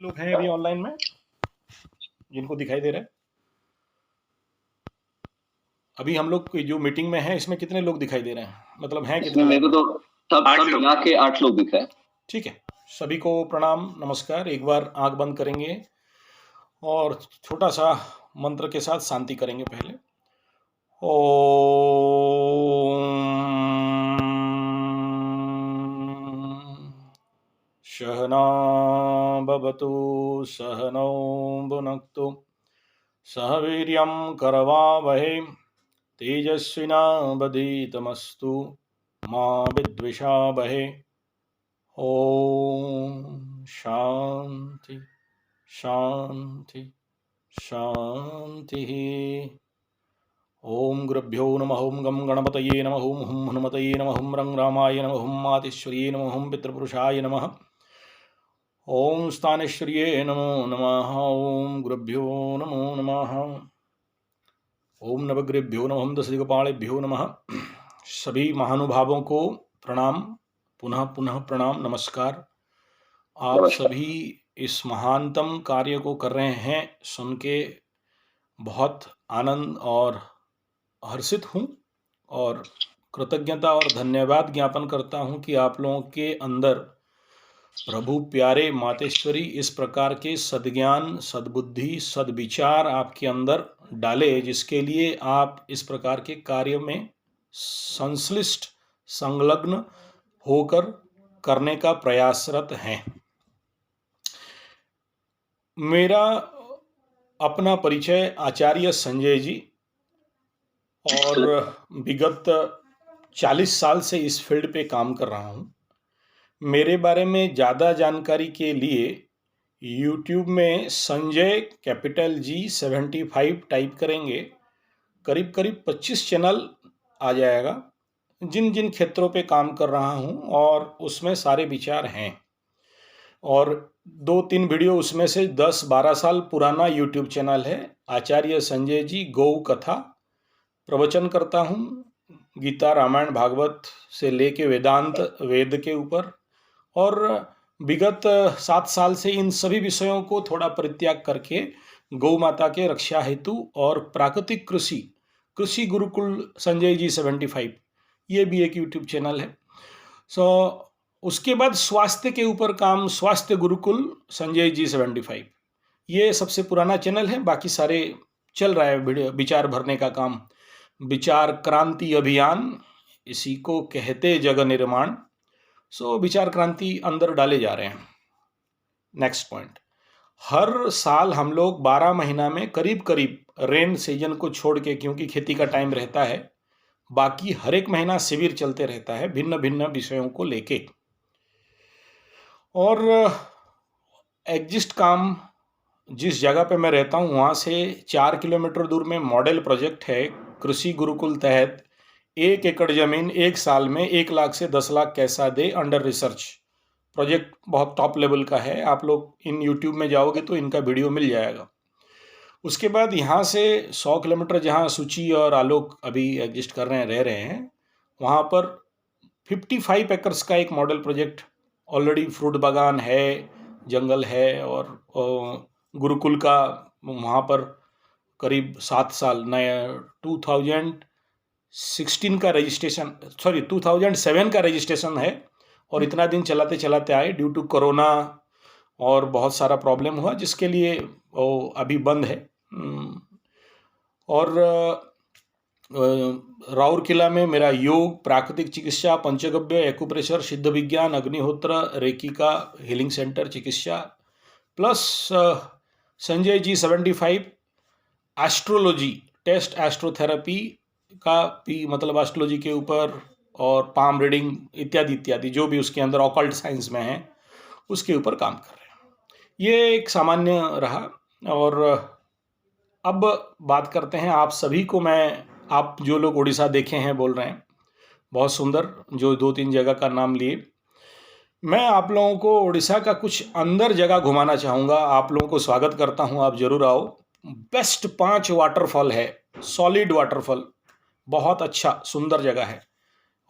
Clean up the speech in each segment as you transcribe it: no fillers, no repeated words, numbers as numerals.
लोग हैं अभी ऑनलाइन में जिनको दिखाई दे रहा है? अभी हम लोग की जो मीटिंग में है इसमें कितने लोग दिखाई दे रहे हैं, मतलब हैं इसमें कितने मेरे को लोग? तो सब मिला के 8 लोग दिख रहे हैं। ठीक है, सभी को प्रणाम नमस्कार। एक बार आंख बंद करेंगे और छोटा सा मंत्र के साथ शांति करेंगे। पहले ओम सहना भवतु सहनौ भुनक्तु सह वीर्यं करवावहै तेजस्विनावधीतमस्तु मा विद्विषावहै। ओम शांति शांति शांति। ओम गुरुभ्यो नमः। ओम गम गणपतये नमः। ओम हुम हनुमतये नमः। ओम रंग रामाय नमः। ओम मातेश्वर्ये नमः। ओम पितृपुरुषाय नमः। ओम स्थानेश्वर्ये नमो नमः। ओम गुरुभ्यो नमो नमः। ओम नवग्रहेभ्यो नमः। दशदिक्पालेभ्यो नमः। सभी महानुभावों को प्रणाम, पुनः पुनः प्रणाम, नमस्कार। आप सभी इस महानतम कार्य को कर रहे हैं सुन के बहुत आनंद और हर्षित हूँ और कृतज्ञता और धन्यवाद ज्ञापन करता हूँ कि आप लोगों के अंदर प्रभु प्यारे मातेश्वरी इस प्रकार के सद्ज्ञान, सद्बुद्धि, सद्विचार आपके अंदर डाले, जिसके लिए आप इस प्रकार के कार्य में संश्लिष्ट, संलग्न होकर करने का प्रयासरत हैं। मेरा अपना परिचय आचार्य संजय जी, और विगत 40 साल से इस फील्ड पे काम कर रहा हूँ। मेरे बारे में ज़्यादा जानकारी के लिए YouTube में संजय कैपिटल G75 टाइप करेंगे, करीब करीब 25 चैनल आ जाएगा जिन जिन क्षेत्रों पे काम कर रहा हूँ, और उसमें सारे विचार हैं। और 2-3 वीडियो उसमें से 10-12 साल पुराना YouTube चैनल है, आचार्य संजय जी गौ कथा। प्रवचन करता हूँ गीता, रामायण, भागवत से लेके वेदांत, वेद के ऊपर, और विगत 7 साल से इन सभी विषयों को थोड़ा परित्याग करके गौ माता के रक्षा हेतु और प्राकृतिक कृषि, कृषि गुरुकुल संजय जी 75, ये भी एक यूट्यूब चैनल है। उसके बाद स्वास्थ्य के ऊपर काम, स्वास्थ्य गुरुकुल संजय जी 75, ये सबसे पुराना चैनल है। बाकी सारे चल रहा है वीडियो, विचार भरने का काम। विचार क्रांति अभियान, इसी को कहते जग निर्माण। विचार क्रांति अंदर डाले जा रहे हैं। नेक्स्ट पॉइंट, हर साल हम लोग 12 महीना में करीब करीब रेन सीजन को छोड़ के, क्योंकि खेती का टाइम रहता है, बाकी हर एक महीना शिविर चलते रहता है भिन्न भिन्न विषयों को लेके। और एग्जिस्ट काम, जिस जगह पे मैं रहता हूँ वहाँ से 4 किलोमीटर दूर में मॉडल प्रोजेक्ट है कृषि गुरुकुल तहत। 1 एकड़ जमीन 1 साल में 1 लाख से 10 लाख कैसा दे, अंडर रिसर्च प्रोजेक्ट, बहुत टॉप लेवल का है। आप लोग इन यूट्यूब में जाओगे तो इनका वीडियो मिल जाएगा। उसके बाद यहाँ से 100 किलोमीटर जहाँ सूची और आलोक अभी एग्जिस्ट कर रहे हैं, रह रहे हैं, वहाँ पर 55 एकर्स का एक मॉडल प्रोजेक्ट ऑलरेडी, फ्रूट बागान है, जंगल है, और गुरुकुल का वहाँ पर करीब 7 साल, नया 2016 का रजिस्ट्रेशन, 2007 का रजिस्ट्रेशन है, और इतना दिन चलाते चलाते आए, ड्यू टू कोरोना और बहुत सारा प्रॉब्लम हुआ, जिसके लिए अभी बंद है। और राउरकेला में मेरा योग, प्राकृतिक चिकित्सा, पंचगव्य, एक्यूप्रेशर, सिद्ध विज्ञान, अग्निहोत्र, रेकी का हीलिंग सेंटर, चिकित्सा, plus Sanjay ji 75 astrology, test एस्ट्रोथेरेपी का भी, मतलब एस्ट्रोलॉजी के ऊपर, और पाम रीडिंग इत्यादि इत्यादि, जो भी उसके अंदर ऑकल्ट साइंस में है, उसके ऊपर काम कर रहे हैं। ये एक सामान्य रहा। और अब बात करते हैं, आप सभी को मैं, आप जो लोग उड़ीसा देखे हैं बोल रहे हैं, बहुत सुंदर, जो 2-3 जगह का नाम लिए, मैं आप लोगों को उड़ीसा का कुछ अंदर जगह घुमाना चाहूँगा। आप लोगों को स्वागत करता हूँ, आप जरूर आओ। बेस्ट 5 वाटरफॉल है, सॉलिड वाटरफॉल, बहुत अच्छा सुंदर जगह है।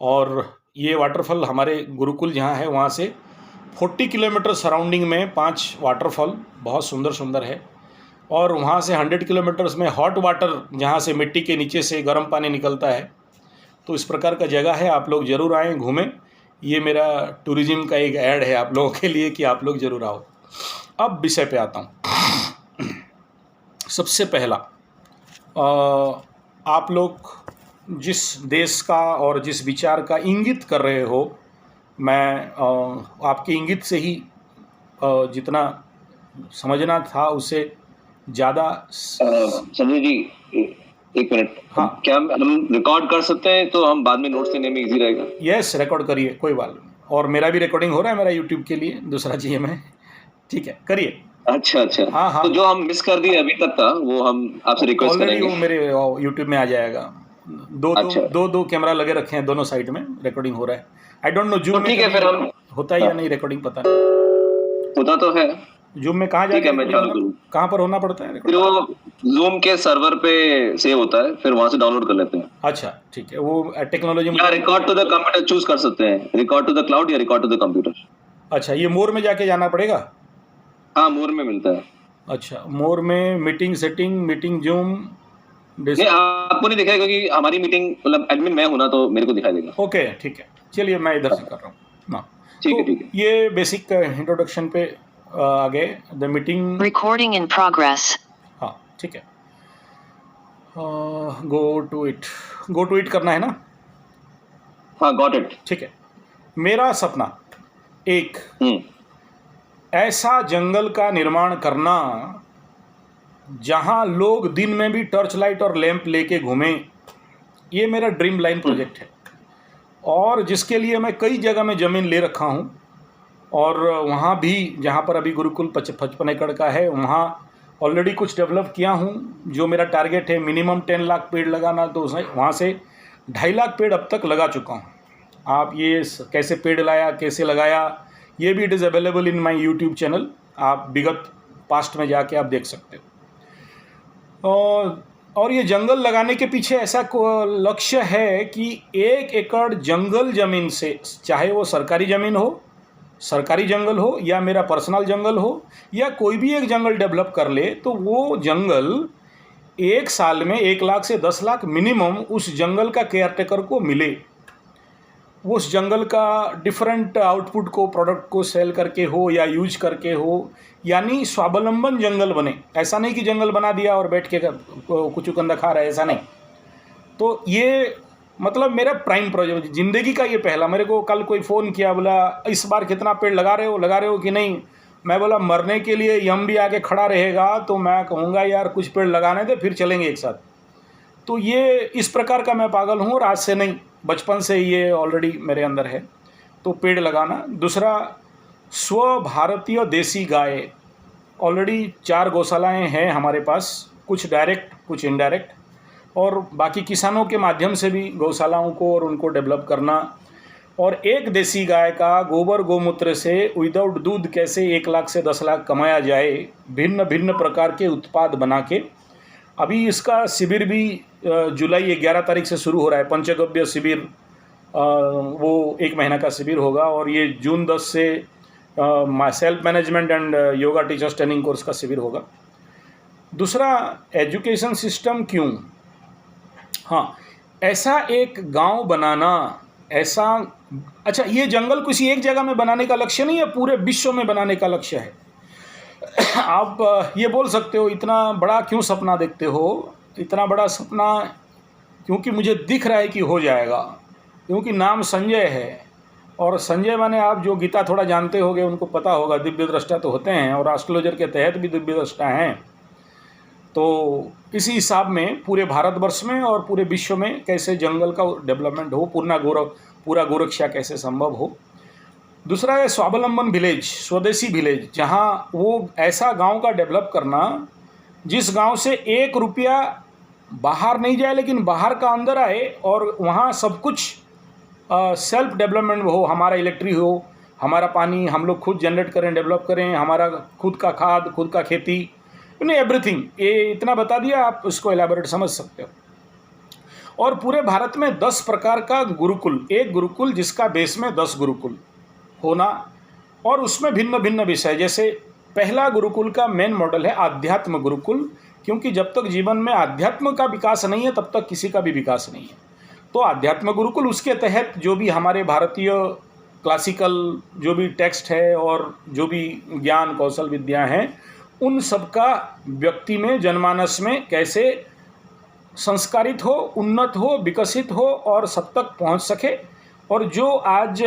और ये वाटरफॉल हमारे गुरुकुल जहाँ है वहाँ से 40 किलोमीटर सराउंडिंग में 5 वाटरफॉल बहुत सुंदर सुंदर है, और वहाँ से 100 किलोमीटर्स में हॉट वाटर, जहाँ से मिट्टी के नीचे से गर्म पानी निकलता है। तो इस प्रकार का जगह है, आप लोग ज़रूर आएँ, घूमें। ये मेरा टूरिज़्म का एक ऐड है आप लोगों के लिए कि आप लोग ज़रूर आओ। अब विषय पे आता हूँ। सबसे पहला, आप लोग जिस देश का और जिस विचार का इंगित कर रहे हो, मैं आपके इंगित से ही जितना समझना था उससे ज़्यादा संजय जी, एक मिनट। हाँ। क्या हम रिकॉर्ड कर सकते हैं तो हम बाद में नोट्स लेने में इजी रहेगा? यस, रिकॉर्ड करिए, कोई बात नहीं। और मेरा भी रिकॉर्डिंग हो रहा है, मेरा यूट्यूब के लिए दूसरा GM है। ठीक है, करिए। अच्छा अच्छा। हाँ हाँ, तो जो हम मिस कर दिए अभी तक का वो हम आपसे रिक्वेस्ट ऑलरेडी करेंगे। वो मेरे यूट्यूब में आ जाएगा। अच्छा। दो कैमरा लगे रखे हैं दोनों साइड में, रिकॉर्डिंग हो रहा है। आई डोंट नो जूम तो में ठीक है, फिर हम होता है या नहीं रिकॉर्डिंग, पता नहीं। होता तो है। जूम में कहाँ ठीक जाके है, मैं चालू करूँ? कहाँ पर होना पड़ता है फिर रिकॉर्डिंग? वो जूम के सर्वर पे सेव होता है, फिर वहां से डाउनलोड कर लेते हैं। अच्छा ठीक है, वो टेक्नोलॉजी या record to the computer choose कर सकते हैं, रिकॉर्ड टू द क्लाउड या रिकॉर्ड टू द कंप्यूटर। अच्छा, ये मोर में जाके जाना पड़ेगा? हाँ, मोर में मिलता है। अच्छा, मोर में मीटिंग सेटिंग, मीटिंग जूम, नहीं, आपको नहीं दिखाएगा क्योंकि हमारी मीटिंग, मतलब एडमिन मैं हूं ना, तो मेरे को दिखाई देगा। ओके ठीक है, चलिए मैं इधर से कर रहा हूँ ना। ठीक है, तो ठीक है। ये बेसिक इंट्रोडक्शन पे आगे the meeting Recording in progress. हाँ ठीक है। गो टू इट करना है ना? हाँ, गॉट इट। ठीक है। मेरा सपना एक ऐसा जंगल का निर्माण करना जहां लोग दिन में भी टॉर्च लाइट और लैंप लेके घूमें, ये मेरा ड्रीम लाइन प्रोजेक्ट है। और जिसके लिए मैं कई जगह में ज़मीन ले रखा हूं, और वहाँ भी जहाँ पर अभी गुरुकुल 55 एकड़ का है, वहाँ ऑलरेडी कुछ डेवलप किया हूँ। जो मेरा टारगेट है मिनिमम 10 लाख पेड़ लगाना, तो वहाँ से 2.5 लाख पेड़ अब तक लगा चुका हूँ। आप ये कैसे पेड़ लाया, कैसे लगाया, ये भी it is available in my YouTube channel. आप विगत पास्ट में जाके आप देख सकते हो। और ये जंगल लगाने के पीछे ऐसा लक्ष्य है कि 1 एकड़ जंगल ज़मीन से, चाहे वो सरकारी ज़मीन हो, सरकारी जंगल हो, या मेरा पर्सनल जंगल हो, या कोई भी एक जंगल डेवलप कर ले, तो वो जंगल 1 साल में 1 लाख से 10 लाख मिनिमम उस जंगल का केयरटेकर को मिले। वो उस जंगल का डिफरेंट आउटपुट को, प्रोडक्ट को सेल करके हो या यूज करके हो, यानी स्वावलंबन जंगल बने। ऐसा नहीं कि जंगल बना दिया और बैठ के कुछ कंधा खा रहा है, ऐसा नहीं। तो ये मतलब मेरा प्राइम प्रोजेक्ट ज़िंदगी का ये पहला। मेरे को कल कोई फ़ोन किया, बोला इस बार कितना पेड़ लगा रहे हो कि नहीं? मैं बोला मरने के लिए यम भी आके खड़ा रहेगा तो मैं कहूँगा यार कुछ पेड़ लगाने दे, फिर चलेंगे एक साथ। तो ये इस प्रकार का मैं पागल हूँ, और आज से नहीं, बचपन से ये ऑलरेडी मेरे अंदर है। तो पेड़ लगाना। दूसरा, स्व भारतीय देसी गाय। ऑलरेडी 4 गौशालाएँ हैं हमारे पास, कुछ डायरेक्ट कुछ इनडायरेक्ट, और बाकी किसानों के माध्यम से भी गौशालाओं को और उनको डेवलप करना। और एक देसी गाय का गोबर गोमूत्र से विदाउट दूध कैसे 1 लाख से 10 लाख कमाया जाए, भिन्न भिन्न प्रकार के उत्पाद बना के। अभी इसका शिविर भी जुलाई 11 तारीख से शुरू हो रहा है, पंचगव्य शिविर। वो 1 महीना का शिविर होगा, और ये जून 10 से self management and yoga teachers training course का शिविर होगा। दूसरा, एजुकेशन सिस्टम क्यों? हाँ, ऐसा एक गांव बनाना, ऐसा, अच्छा ये जंगल किसी एक जगह में बनाने का लक्ष्य नहीं है, पूरे विश्व में बनाने का लक्ष्य है। आप ये बोल सकते हो इतना बड़ा क्यों सपना देखते हो? इतना बड़ा सपना क्योंकि मुझे दिख रहा है कि हो जाएगा, क्योंकि नाम संजय है। और संजय माने, आप जो गीता थोड़ा जानते होंगे उनको पता होगा, दिव्य दृष्टा तो होते हैं, और एस्ट्रोलॉजर के तहत भी दिव्य दृष्टा हैं। तो इसी हिसाब में पूरे भारतवर्ष में और पूरे विश्व में कैसे जंगल का डेवलपमेंट हो, पूरा गोरक्षा कैसे संभव हो। दूसरा है स्वावलंबन विलेज, स्वदेशी विलेज, जहाँ वो ऐसा गांव का डेवलप करना जिस गांव से 1 रुपया बाहर नहीं जाए, लेकिन बाहर का अंदर आए, और वहाँ सब कुछ सेल्फ डेवलपमेंट हो। हमारा इलेक्ट्रिक हो, हमारा पानी हम लोग खुद जनरेट करें, डेवलप करें, हमारा खुद का खाद, खुद का खेती, एवरीथिंग। ये इतना बता दिया, आप उसको एलाबोरेट समझ सकते हो। और पूरे भारत में 10 प्रकार का गुरुकुल, एक गुरुकुल जिसका बेस में 10 गुरुकुल होना, और उसमें भिन्न भिन्न विषय, जैसे पहला गुरुकुल का मेन मॉडल है आध्यात्म गुरुकुल, क्योंकि जब तक जीवन में आध्यात्म का विकास नहीं है तब तक किसी का भी विकास नहीं है। तो आध्यात्म गुरुकुल, उसके तहत जो भी हमारे भारतीय क्लासिकल जो भी टेक्स्ट है और जो भी ज्ञान कौशल विद्या हैं, उन सब का व्यक्ति में जनमानस में कैसे संस्कारित हो, उन्नत हो, विकसित हो और सब तक पहुंच सके। और जो आज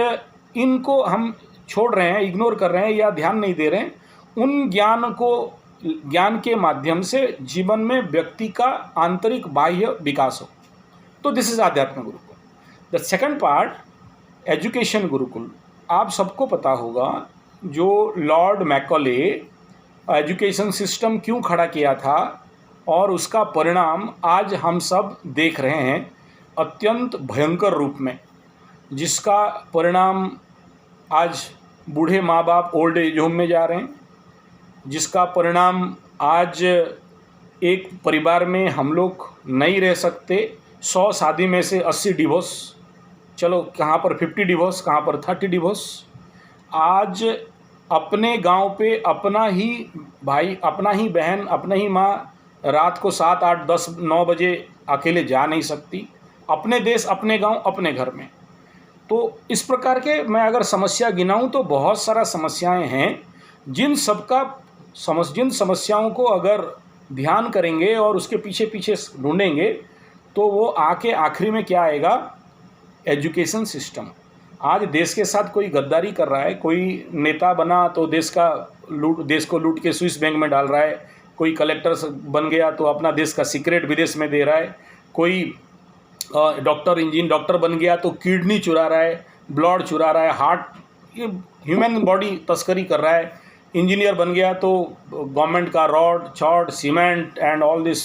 इनको हम छोड़ रहे हैं, इग्नोर कर रहे हैं या ध्यान नहीं दे रहे हैं, उन ज्ञान के माध्यम से जीवन में व्यक्ति का आंतरिक बाह्य विकास हो। तो दिस इज आध्यात्म Gurukul. The second part education Gurukul. आप सबको पता होगा जो लॉर्ड मैकॉले एजुकेशन सिस्टम क्यों खड़ा किया था और उसका परिणाम आज हम सब देख रहे हैं अत्यंत भयंकर रूप में, जिसका परिणाम आज बूढ़े माँ बाप ओल्ड एज होम में जा रहे हैं, जिसका परिणाम आज एक परिवार में हम लोग नहीं रह सकते। 100 शादी में से 80 डिवोर्स, चलो कहाँ पर 50 डिवोर्स, कहाँ पर 30 डिवोर्स। आज अपने गांव पे अपना ही भाई, अपना ही बहन, अपना ही माँ रात को 7, 8, 10, 9 बजे अकेले जा नहीं सकती। अपने देश, अपने गांव, अपने घर में। तो इस प्रकार के मैं अगर समस्या गिनाऊं तो बहुत सारा समस्याएं हैं, जिन समस्याओं को अगर ध्यान करेंगे और उसके पीछे पीछे ढूंढेंगे तो वो आके आखिरी में क्या आएगा, एजुकेशन सिस्टम। आज देश के साथ कोई गद्दारी कर रहा है, कोई नेता बना तो देश को लूट के स्विस बैंक में डाल रहा है, कोई कलेक्टर बन गया तो अपना देश का सीक्रेट विदेश में दे रहा है, कोई डॉक्टर बन गया तो किडनी चुरा रहा है, ब्लड चुरा रहा है, हार्ट, ह्यूमन बॉडी तस्करी कर रहा है, इंजीनियर बन गया तो गवर्नमेंट का रॉड छॉट सीमेंट एंड ऑल दिस।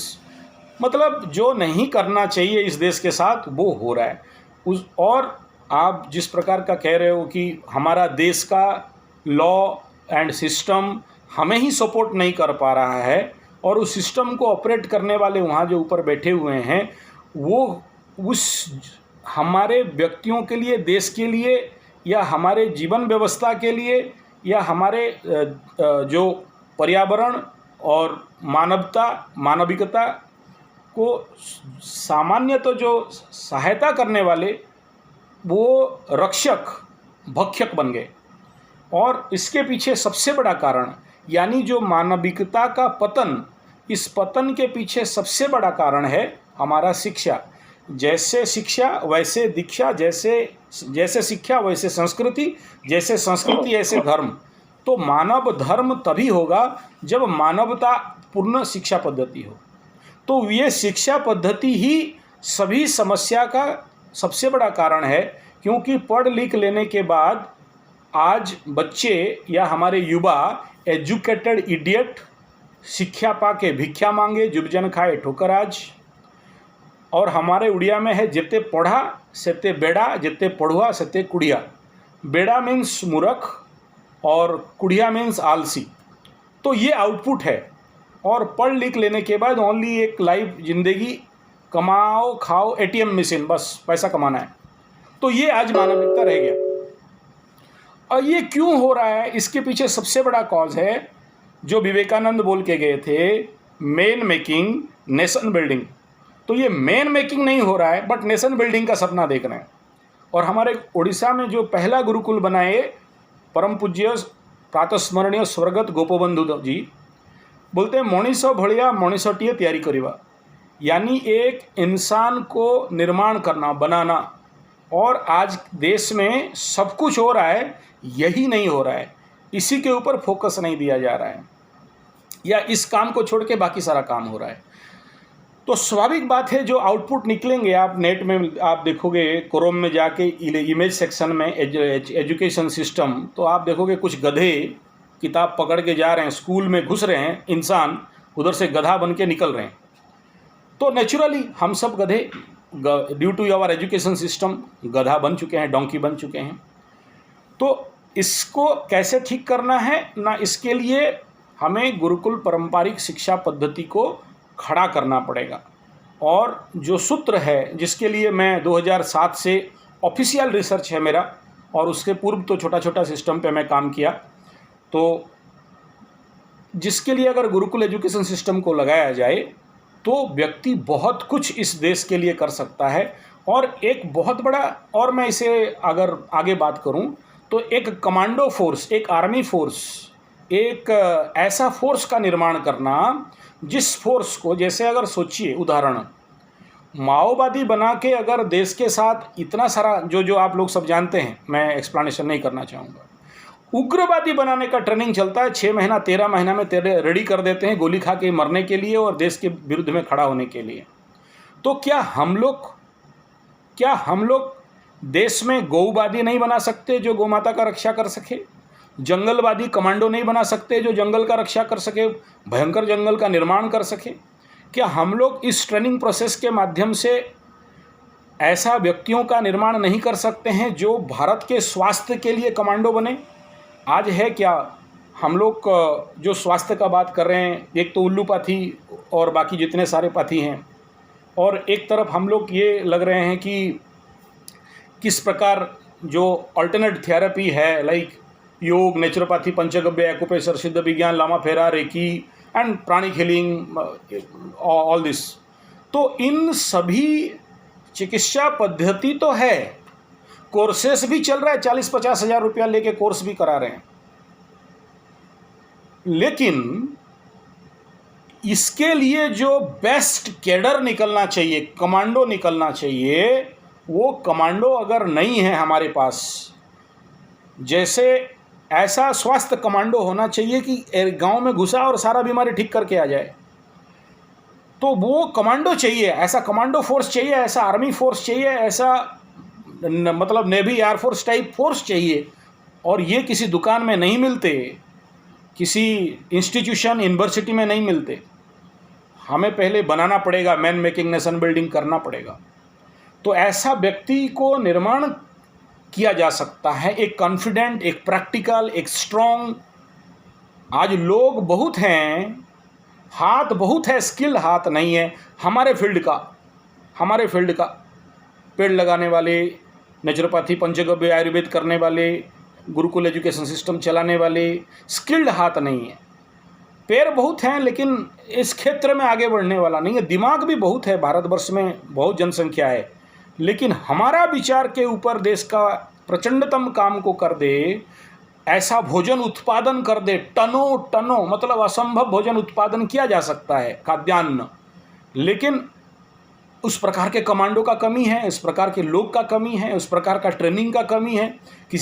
मतलब जो नहीं करना चाहिए इस देश के साथ वो हो रहा है। और आप जिस प्रकार का कह रहे हो कि हमारा देश का लॉ एंड सिस्टम हमें ही सपोर्ट नहीं कर पा रहा है और उस सिस्टम को ऑपरेट करने वाले वहाँ जो ऊपर बैठे हुए हैं वो उस हमारे व्यक्तियों के लिए, देश के लिए या हमारे जीवन व्यवस्था के लिए या हमारे जो पर्यावरण और मानविकता को सामान्य तो जो सहायता करने वाले वो रक्षक भक्षक बन गए। और इसके पीछे सबसे बड़ा कारण यानी जो मानविकता का पतन, इस पतन के पीछे सबसे बड़ा कारण है हमारा शिक्षा। जैसे शिक्षा वैसे दीक्षा, जैसे शिक्षा वैसे संस्कृति, जैसे संस्कृति ऐसे धर्म। तो मानव धर्म तभी होगा जब मानवता पूर्ण शिक्षा पद्धति हो। तो ये शिक्षा पद्धति ही सभी समस्या का सबसे बड़ा कारण है, क्योंकि पढ़ लिख लेने के बाद आज बच्चे या हमारे युवा एजुकेटेड इडियट, शिक्षा पाके भिक्षा मांगे जुबजन खाए ठोकर आज। और हमारे उड़िया में है जिते पढ़ा सेते बेड़ा, जिते पढ़ुआ सेते कुड़िया। बेड़ा मीन्स मूर्ख और कुड़िया मीन्स आलसी। तो ये आउटपुट है। और पढ़ लिख लेने के बाद ओनली एक लाइफ जिंदगी, कमाओ खाओ, एटीएम मशीन, बस पैसा कमाना है। तो ये आज मानविकता रह गया। और ये क्यों हो रहा है, इसके पीछे सबसे बड़ा कॉज है जो विवेकानंद बोल के गए थे, मैन मेकिंग नेशन बिल्डिंग। तो ये मैन मेकिंग नहीं हो रहा है बट नेशन बिल्डिंग का सपना देख रहे हैं। और हमारे उड़ीसा में जो पहला गुरुकुल बनाए परम पूज्य प्रातस्मरणीय स्वर्गत गोपबंधु जी बोलते हैं, मनीष भलिया मनीषटिए तैयारी करिवा, यानी एक इंसान को निर्माण करना, बनाना। और आज देश में सब कुछ हो रहा है, यही नहीं हो रहा है, इसी के ऊपर फोकस नहीं दिया जा रहा है, या इस काम को छोड़ के बाकी सारा काम हो रहा है। तो स्वाभाविक बात है जो आउटपुट निकलेंगे, आप नेट में आप देखोगे, क्रोम में जाके इमेज सेक्शन में एजुकेशन सिस्टम, तो आप देखोगे कुछ गधे किताब पकड़ के जा रहे हैं, स्कूल में घुस रहे हैं इंसान, उधर से गधा बन के निकल रहे हैं। तो नेचुरली हम सब गधे, due to our education system, गधा बन चुके हैं, डोंकी बन चुके हैं। तो इसको कैसे ठीक करना है ना, इसके लिए हमें गुरुकुल पारंपरिक शिक्षा पद्धति को खड़ा करना पड़ेगा। और जो सूत्र है जिसके लिए मैं 2007 से ऑफिशियल रिसर्च है मेरा, और उसके पूर्व तो छोटा छोटा सिस्टम पे मैं काम किया। तो जिसके लिए अगर गुरुकुल एजुकेशन सिस्टम को लगाया जाए तो व्यक्ति बहुत कुछ इस देश के लिए कर सकता है। और एक बहुत बड़ा, और मैं इसे अगर आगे बात करूं तो एक कमांडो फोर्स, एक आर्मी फोर्स, एक ऐसा फोर्स का निर्माण करना जिस फोर्स को, जैसे अगर सोचिए उदाहरण, माओवादी बना के अगर देश के साथ इतना सारा जो आप लोग सब जानते हैं, मैं एक्सप्लेनेशन नहीं करना चाहूँगा, उग्रवादी बनाने का ट्रेनिंग चलता है, 6 महीना 13 महीना में तेरे रेडी कर देते हैं गोली खा के मरने के लिए और देश के विरुद्ध में खड़ा होने के लिए। तो क्या हम लोग देश में गौवादी नहीं बना सकते जो गौमाता का रक्षा कर सके? जंगलवादी कमांडो नहीं बना सकते जो जंगल का रक्षा कर सके, भयंकर जंगल का निर्माण कर सके? क्या हम लोग इस ट्रेनिंग प्रोसेस के माध्यम से ऐसा व्यक्तियों का निर्माण नहीं कर सकते हैं जो भारत के स्वास्थ्य के लिए कमांडो बने? आज है क्या हम लोग जो स्वास्थ्य का बात कर रहे हैं, एक तो उल्लूपाथी और बाकी जितने सारे पाथी हैं, और एक तरफ हम लोग ये लग रहे हैं कि किस प्रकार जो अल्टरनेट थेरेपी है, लाइक योग, नेचुरोपैथी, पंचगव्य, एक्यूप्रेशर, सिद्ध विज्ञान, लामा फेरा, reiki and pranic healing, all this. तो इन सभी चिकित्सा पद्धति तो है, कोर्सेस भी चल रहा है, 40-50 हज़ार रुपया लेके कोर्स भी करा रहे हैं, लेकिन इसके लिए जो बेस्ट कैडर निकलना चाहिए, कमांडो निकलना चाहिए, वो कमांडो अगर नहीं है हमारे पास, जैसे ऐसा स्वास्थ्य कमांडो होना चाहिए कि गांव में घुसा और सारा बीमारी ठीक करके आ जाए, तो वो कमांडो चाहिए, ऐसा कमांडो फोर्स चाहिए, ऐसा आर्मी फोर्स चाहिए, ऐसा मतलब नेवी एयरफोर्स टाइप फोर्स चाहिए। और ये किसी दुकान में नहीं मिलते, किसी इंस्टीट्यूशन यूनिवर्सिटी में नहीं मिलते, हमें पहले बनाना पड़ेगा, मैन मेकिंग नेशन बिल्डिंग करना पड़ेगा। तो ऐसा व्यक्ति को निर्माण किया जा सकता है, एक कॉन्फिडेंट, एक प्रैक्टिकल, एक स्ट्रॉन्ग। आज लोग बहुत हैं, हाथ बहुत है, स्किल हाथ नहीं है हमारे फील्ड का पेड़ लगाने वाले, नेचुरोपैथी, पंचगव्य, आयुर्वेद करने वाले, गुरुकुल एजुकेशन सिस्टम चलाने वाले, स्किल्ड हाथ नहीं है। पैर बहुत हैं लेकिन इस क्षेत्र में आगे बढ़ने वाला नहीं है। दिमाग भी बहुत है, भारतवर्ष में बहुत जनसंख्या है, लेकिन हमारा विचार के ऊपर देश का प्रचंडतम काम को कर दे, ऐसा भोजन उत्पादन कर दे, टनों मतलब असंभव भोजन उत्पादन किया जा सकता है, खाद्यान्न, लेकिन उस प्रकार के कमांडो का कमी है, उस प्रकार के लोग का कमी है, उस प्रकार का ट्रेनिंग का कमी है।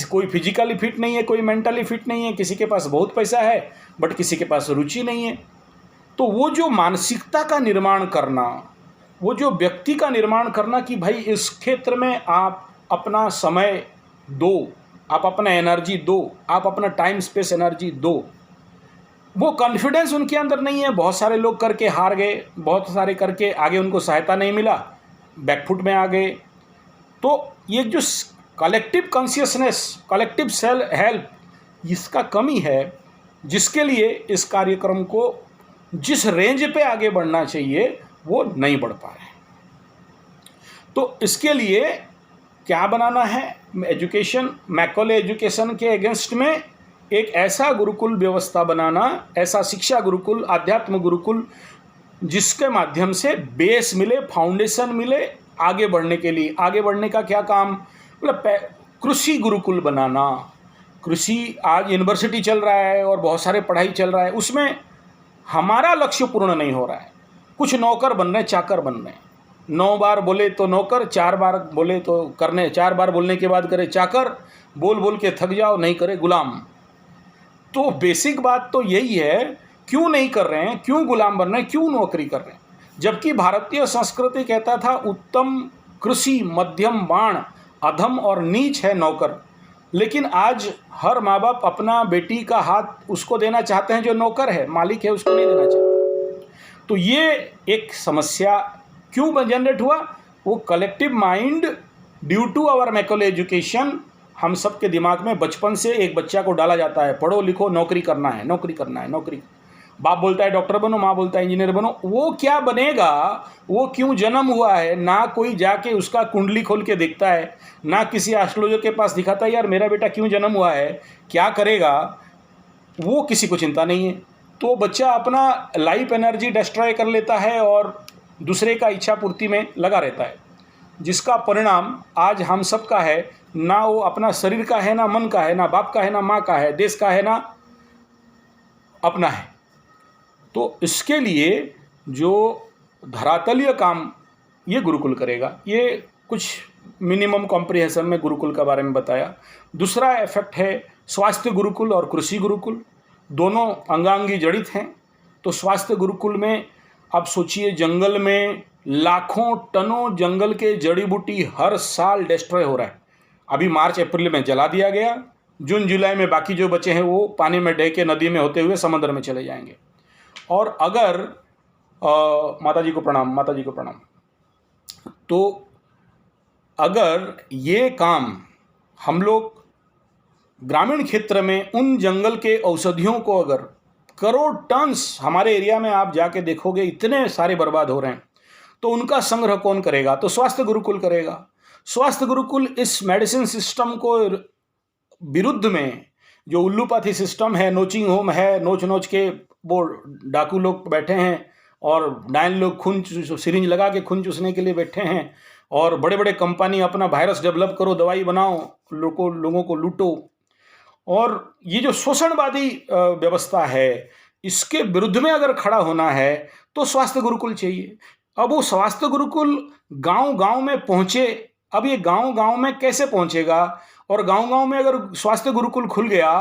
कोई फिजिकली फिट नहीं है, कोई मेंटली फिट नहीं है, किसी के पास बहुत पैसा है बट किसी के पास रुचि नहीं है। तो वो जो मानसिकता का निर्माण करना, वो जो व्यक्ति का निर्माण करना कि भाई इस क्षेत्र में आप अपना समय दो, आप अपना एनर्जी दो, आप अपना टाइम स्पेस एनर्जी दो, वो कॉन्फिडेंस उनके अंदर नहीं है। बहुत सारे लोग करके हार गए, बहुत सारे करके आगे उनको सहायता नहीं मिला, बैकफुट में आ गए। तो ये जो collective consciousness, collective self help, इसका कमी है, जिसके लिए इस कार्यक्रम को जिस रेंज पे आगे बढ़ना चाहिए वो नहीं बढ़ पा रहे। तो इसके लिए क्या बनाना है? एजुकेशन, मैकॉले एजुकेशन के अगेंस्ट में एक ऐसा गुरुकुल व्यवस्था बनाना, ऐसा शिक्षा गुरुकुल, आध्यात्म गुरुकुल, जिसके माध्यम से बेस मिले, फाउंडेशन मिले आगे बढ़ने के लिए। आगे बढ़ने का क्या काम? मतलब कृषि गुरुकुल बनाना। कृषि आज यूनिवर्सिटी चल रहा है और बहुत सारे पढ़ाई चल रहा है, उसमें हमारा लक्ष्य पूर्ण नहीं हो रहा है। कुछ नौकर बन रहे हैं, चाकर बन रहे हैं। 9 बार बोले तो नौकर, 4 बार बोले तो करने, 4 बार बोलने के बाद करे चाकर, बोल बोल के थक जाओ, नहीं करे गुलाम। तो बेसिक बात तो यही है, क्यों नहीं कर रहे हैं, क्यों गुलाम बन रहे हैं, क्यों नौकरी कर रहे हैं? जबकि भारतीय संस्कृति कहता था उत्तम कृषि, मध्यम बाण, अधम और नीच है नौकर। लेकिन आज हर माँ बाप अपना बेटी का हाथ उसको देना चाहते हैं जो नौकर है, मालिक है, उसको नहीं देना चाहते। तो ये एक समस्या क्यों जनरेट हुआ? वो collective mind due to our Macaulay education, हम सब के दिमाग में बचपन से एक बच्चा को डाला जाता है, पढ़ो लिखो, नौकरी करना है, नौकरी करना है, नौकरी। बाप बोलता है डॉक्टर बनो, माँ बोलता है इंजीनियर बनो, वो क्या बनेगा, वो क्यों जन्म हुआ है, ना कोई जाके उसका कुंडली खोल के देखता है, ना किसी एस्ट्रोलॉजर के पास दिखाता है यार मेरा बेटा क्यों जन्म हुआ है, क्या करेगा, वो किसी को चिंता नहीं है। तो बच्चा अपना लाइफ एनर्जी डिस्ट्रॉय कर लेता है और दूसरे का इच्छा पूर्ति में लगा रहता है, जिसका परिणाम आज हम सब का है। ना वो अपना शरीर का है, ना मन का है, ना बाप का है, ना माँ का है, देश का है, ना अपना है। तो इसके लिए जो धरातलीय काम ये गुरुकुल करेगा। ये कुछ मिनिमम कॉम्प्रिहेंशन में गुरुकुल के बारे में बताया। दूसरा इफेक्ट है स्वास्थ्य गुरुकुल और कृषि गुरुकुल, दोनों अंगांगी जड़ित हैं। तो स्वास्थ्य गुरुकुल में आप सोचिए, जंगल में लाखों टनों जंगल के जड़ी बूटी हर साल डिस्ट्रॉय हो रहा है। अभी मार्च अप्रैल में जला दिया गया, जून जुलाई में बाकी जो बचे हैं वो पानी में ढह के नदी में होते हुए समुद्र में चले जाएंगे। और अगर माता जी को प्रणाम, माता जी को प्रणाम। तो अगर ये काम हम लोग ग्रामीण क्षेत्र में उन जंगल के औषधियों को अगर करोड़ टन्स, हमारे एरिया में आप जाके देखोगे इतने सारे बर्बाद हो रहे हैं, तो उनका संग्रह कौन करेगा? तो स्वास्थ्य गुरुकुल करेगा। स्वास्थ्य गुरुकुल इस मेडिसिन सिस्टम को विरुद्ध में, जो उल्लूपाथी सिस्टम है, नोचिंग होम है, नोच नोच के वो डाकू लोग बैठे हैं और डायन लोग खून सिरिंज लगा के खून चूसने के लिए बैठे हैं, और बड़े बड़े कंपनी अपना वायरस डेवलप करो, दवाई बनाओ, लोगों को लूटो। और ये जो शोषणवादी व्यवस्था है, इसके विरुद्ध में अगर खड़ा होना है तो स्वास्थ्य गुरुकुल चाहिए। अब वो स्वास्थ्य गुरुकुल गांव गांव में पहुंचे। अब ये गांव गांव में कैसे पहुंचेगा? और गांव गांव में अगर स्वास्थ्य गुरुकुल खुल गया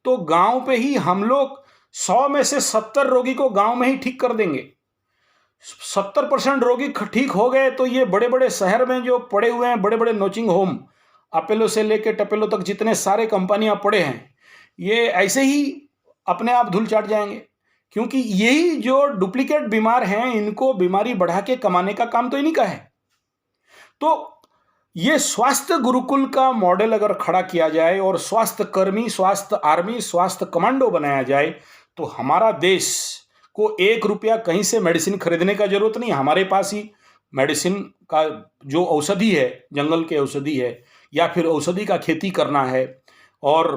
तो गांव पे ही हम लोग 100 में से 70 रोगी को गांव में ही ठीक कर देंगे। 70% रोगी ठीक हो गए तो ये बड़े बड़े शहर में जो पड़े हुए हैं, बड़े बड़े नर्सिंग होम, अपेलो से लेके टपेलो तक जितने सारे कंपनियां पड़े हैं, ये ऐसे ही अपने आप धूल चाट जाएंगे। क्योंकि यही जो डुप्लीकेट बीमार हैं, इनको बीमारी बढ़ा के कमाने का काम तो इन्हीं का है। तो ये स्वास्थ्य गुरुकुल का मॉडल अगर खड़ा किया जाए और स्वास्थ्य कर्मी, स्वास्थ्य आर्मी, स्वास्थ्य कमांडो बनाया जाए, तो हमारा देश को 1 रुपया कहीं से मेडिसिन खरीदने का जरूरत नहीं। हमारे पास ही मेडिसिन का जो औषधि है, जंगल के औषधि है, या फिर औषधि का खेती करना है और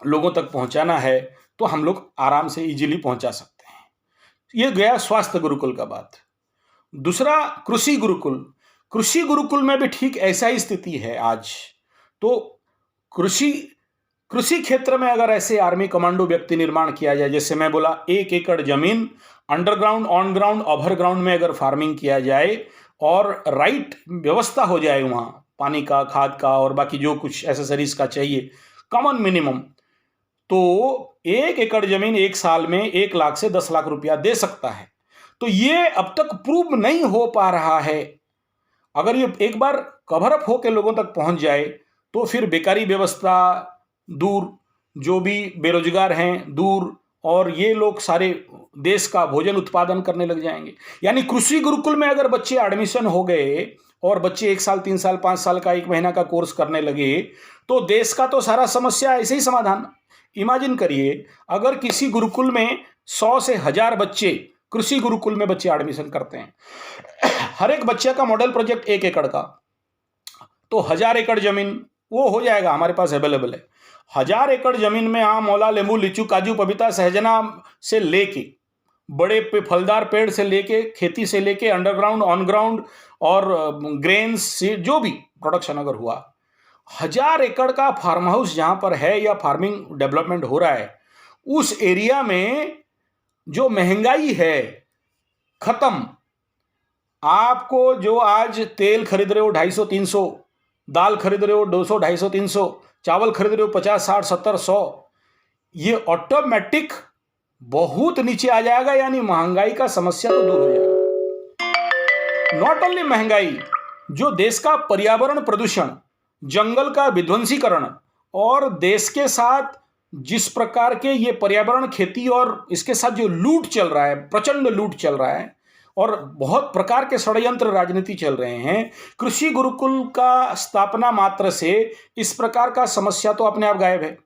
लोगों तक पहुंचाना है, तो हम लोग आराम से इजीली पहुंचा सकते हैं। ये गया स्वास्थ्य गुरुकुल का बात। दूसरा कृषि गुरुकुल। कृषि गुरुकुल में भी ठीक ऐसा ही स्थिति है आज। तो कृषि क्षेत्र में अगर ऐसे आर्मी कमांडो व्यक्ति निर्माण किया जाए, जैसे मैं बोला 1 एकड़ जमीन underground, on ground, over ground में अगर फार्मिंग किया जाए और राइट व्यवस्था हो जाए, वहाँ पानी का, खाद का और बाकी जो कुछ एसेसरीज का चाहिए, कॉमन मिनिमम, तो 1 एकड़ जमीन 1 साल में 1 लाख से 10 लाख रुपया दे सकता है। तो ये अब तक प्रूव नहीं हो पा रहा है। अगर ये एक बार कवर अप होकर लोगों तक पहुंच जाए तो फिर बेकारी व्यवस्था दूर, जो भी बेरोजगार हैं दूर, और ये लोग सारे देश का भोजन उत्पादन करने लग जाएंगे। यानी कृषि गुरुकुल में अगर बच्चे एडमिशन हो गए और बच्चे 1 साल, 3 साल, 5 साल का 1 महीना का कोर्स करने लगे, तो देश का तो सारा समस्या ऐसे ही समाधान। इमेजिन करिए, अगर किसी गुरुकुल में 100 से 1000 बच्चे, कृषि गुरुकुल में बच्चे एडमिशन करते हैं, हर एक बच्चे का मॉडल प्रोजेक्ट 1 एकड़ का, तो 1000 एकड़ जमीन वो हो जाएगा, हमारे पास अवेलेबल है। 1000 एकड़ जमीन में आम, मौला, लेंबू, लीचू, काजू, पपीता, सहजना से लेके बड़े फलदार पेड़ से लेके, खेती से लेके, अंडरग्राउंड, ऑन ग्राउंड और ग्रेन्स से जो भी प्रोडक्शन अगर हुआ, 1000 एकड़ का फार्म हाउस जहां पर है या फार्मिंग डेवलपमेंट हो रहा है, उस एरिया में जो महंगाई है खत्म। आपको जो आज तेल खरीद रहे हो 250-300, दाल खरीद रहे हो 200, 250, 300, चावल खरीद रहे हो 50, 60, 70, 100, ये ऑटोमेटिक बहुत नीचे आ जाएगा। यानी महंगाई का समस्या तो दूर हो जाएगा। नॉट ओनली महंगाई, जो देश का पर्यावरण प्रदूषण, जंगल का विध्वंसीकरण और देश के साथ जिस प्रकार के ये पर्यावरण, खेती और इसके साथ जो लूट चल रहा है, प्रचंड लूट चल रहा है और बहुत प्रकार के षड्यंत्र राजनीति चल रहे हैं, कृषि गुरुकुल का स्थापना मात्र से इस प्रकार का समस्या तो अपने आप गायब है।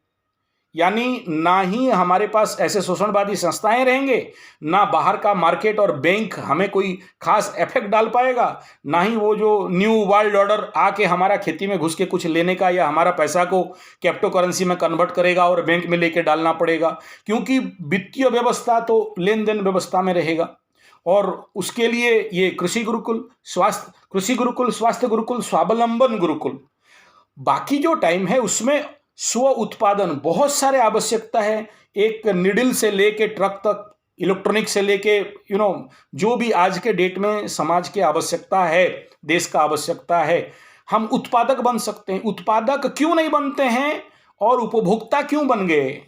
यानी ना ही हमारे पास ऐसे शोषणवादी संस्थाएं रहेंगे, ना बाहर का मार्केट और बैंक हमें कोई खास इफेक्ट डाल पाएगा, ना ही वो जो न्यू वर्ल्ड ऑर्डर आके हमारा खेती में घुस के कुछ लेने का या हमारा पैसा को क्रिप्टो करेंसी में कन्वर्ट करेगा और बैंक में लेके डालना पड़ेगा, क्योंकि वित्तीय व्यवस्था तो लेन देन व्यवस्था में रहेगा। और उसके लिए ये कृषि गुरुकुल, स्वास्थ्य गुरुकुल, स्वावलंबन गुरुकुल, बाकी जो टाइम है उसमें स्व उत्पादन बहुत सारे आवश्यकता है। एक निडल से लेके ट्रक तक, इलेक्ट्रॉनिक से लेके जो भी आज के डेट में समाज की आवश्यकता है, देश का आवश्यकता है, हम उत्पादक बन सकते हैं। उत्पादक क्यों नहीं बनते हैं और उपभोक्ता क्यों बन गए?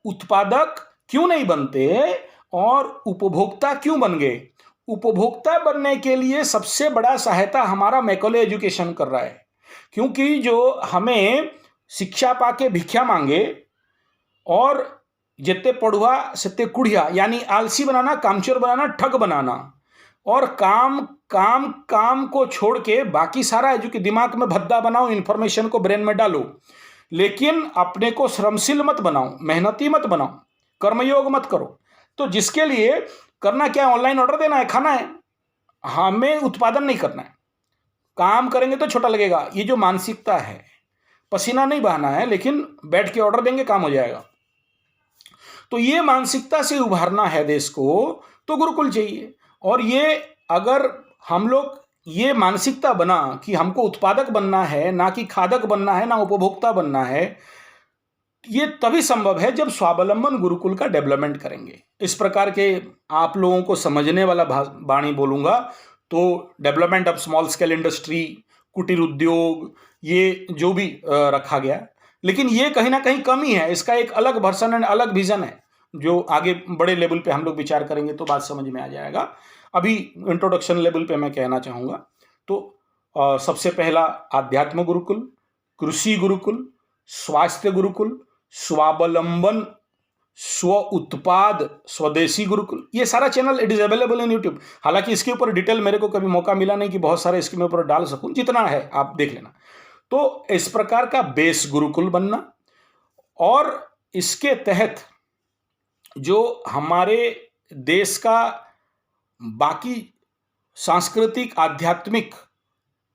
उत्पादक क्यों नहीं बनते और उपभोक्ता क्यों बन गए? उपभोक्ता बनने के लिए सबसे बड़ा सहायता हमारा मैकॉले एजुकेशन कर रहा है, क्योंकि जो हमें शिक्षा पाके भिक्षा मांगे और जितने पढ़ुआ सत्य कुढ़िया, यानी आलसी बनाना, कामचोर बनाना, ठग बनाना, और काम काम काम को छोड़ के बाकी सारा एजुकेशन दिमाग में भद्दा बनाओ, इन्फॉर्मेशन को ब्रेन में डालो, लेकिन अपने को श्रमशील मत बनाओ, मेहनती मत बनाओ, कर्मयोग मत करो। तो जिसके लिए करना क्या है? ऑनलाइन ऑर्डर देना है, खाना है, हमें उत्पादन नहीं करना है। काम करेंगे तो छोटा लगेगा, ये जो मानसिकता है, पसीना नहीं बहाना है, लेकिन बैठ के ऑर्डर देंगे काम हो जाएगा। तो ये मानसिकता से उभारना है देश को, तो गुरुकुल चाहिए। और ये अगर हम लोग ये मानसिकता बना कि हमको उत्पादक बनना है, ना कि खादक बनना है, ना उपभोक्ता बनना है, ये तभी संभव है जब स्वावलंबन गुरुकुल का डेवलपमेंट करेंगे। इस प्रकार के आप लोगों को समझने वाला वाणी बोलूंगा तो development of small scale industry, कुटीर उद्योग, ये जो भी रखा गया, लेकिन ये कहीं ना कहीं कमी है। इसका एक अलग वर्सन एंड अलग विजन है, जो आगे बड़े लेवल पे हम लोग विचार करेंगे तो बात समझ में आ जाएगा। अभी इंट्रोडक्शन लेवल पे मैं कहना चाहूँगा तो सबसे पहला आध्यात्म गुरुकुल, कृषि गुरुकुल, स्वास्थ्य गुरुकुल, स्वावलंबन, स्व उत्पाद, स्वदेशी गुरुकुल, ये सारा channel it is available in YouTube. हालांकि इसके ऊपर डिटेल मेरे को कभी मौका मिला नहीं कि बहुत सारे इसके ऊपर डाल सकूं, जितना है आप देख लेना। तो इस प्रकार का बेस गुरुकुल बनना, और इसके तहत जो हमारे देश का बाकी सांस्कृतिक आध्यात्मिक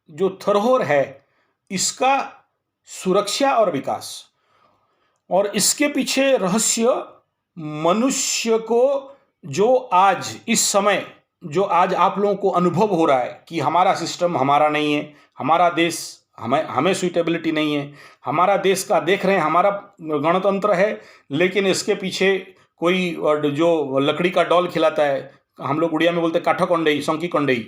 जो धरोहर है, इसका सुरक्षा और विकास, और इसके पीछे रहस्य मनुष्य को जो आज इस समय जो आज आप लोगों को अनुभव हो रहा है कि हमारा सिस्टम हमारा नहीं है, हमारा देश हमें सुइटेबिलिटी नहीं है, हमारा देश का देख रहे हैं हमारा गणतंत्र है, लेकिन इसके पीछे कोई जो लकड़ी का डॉल खिलाता है, हम लोग उड़िया में बोलते हैं काठा कोंडई, सौंकी कोंडई,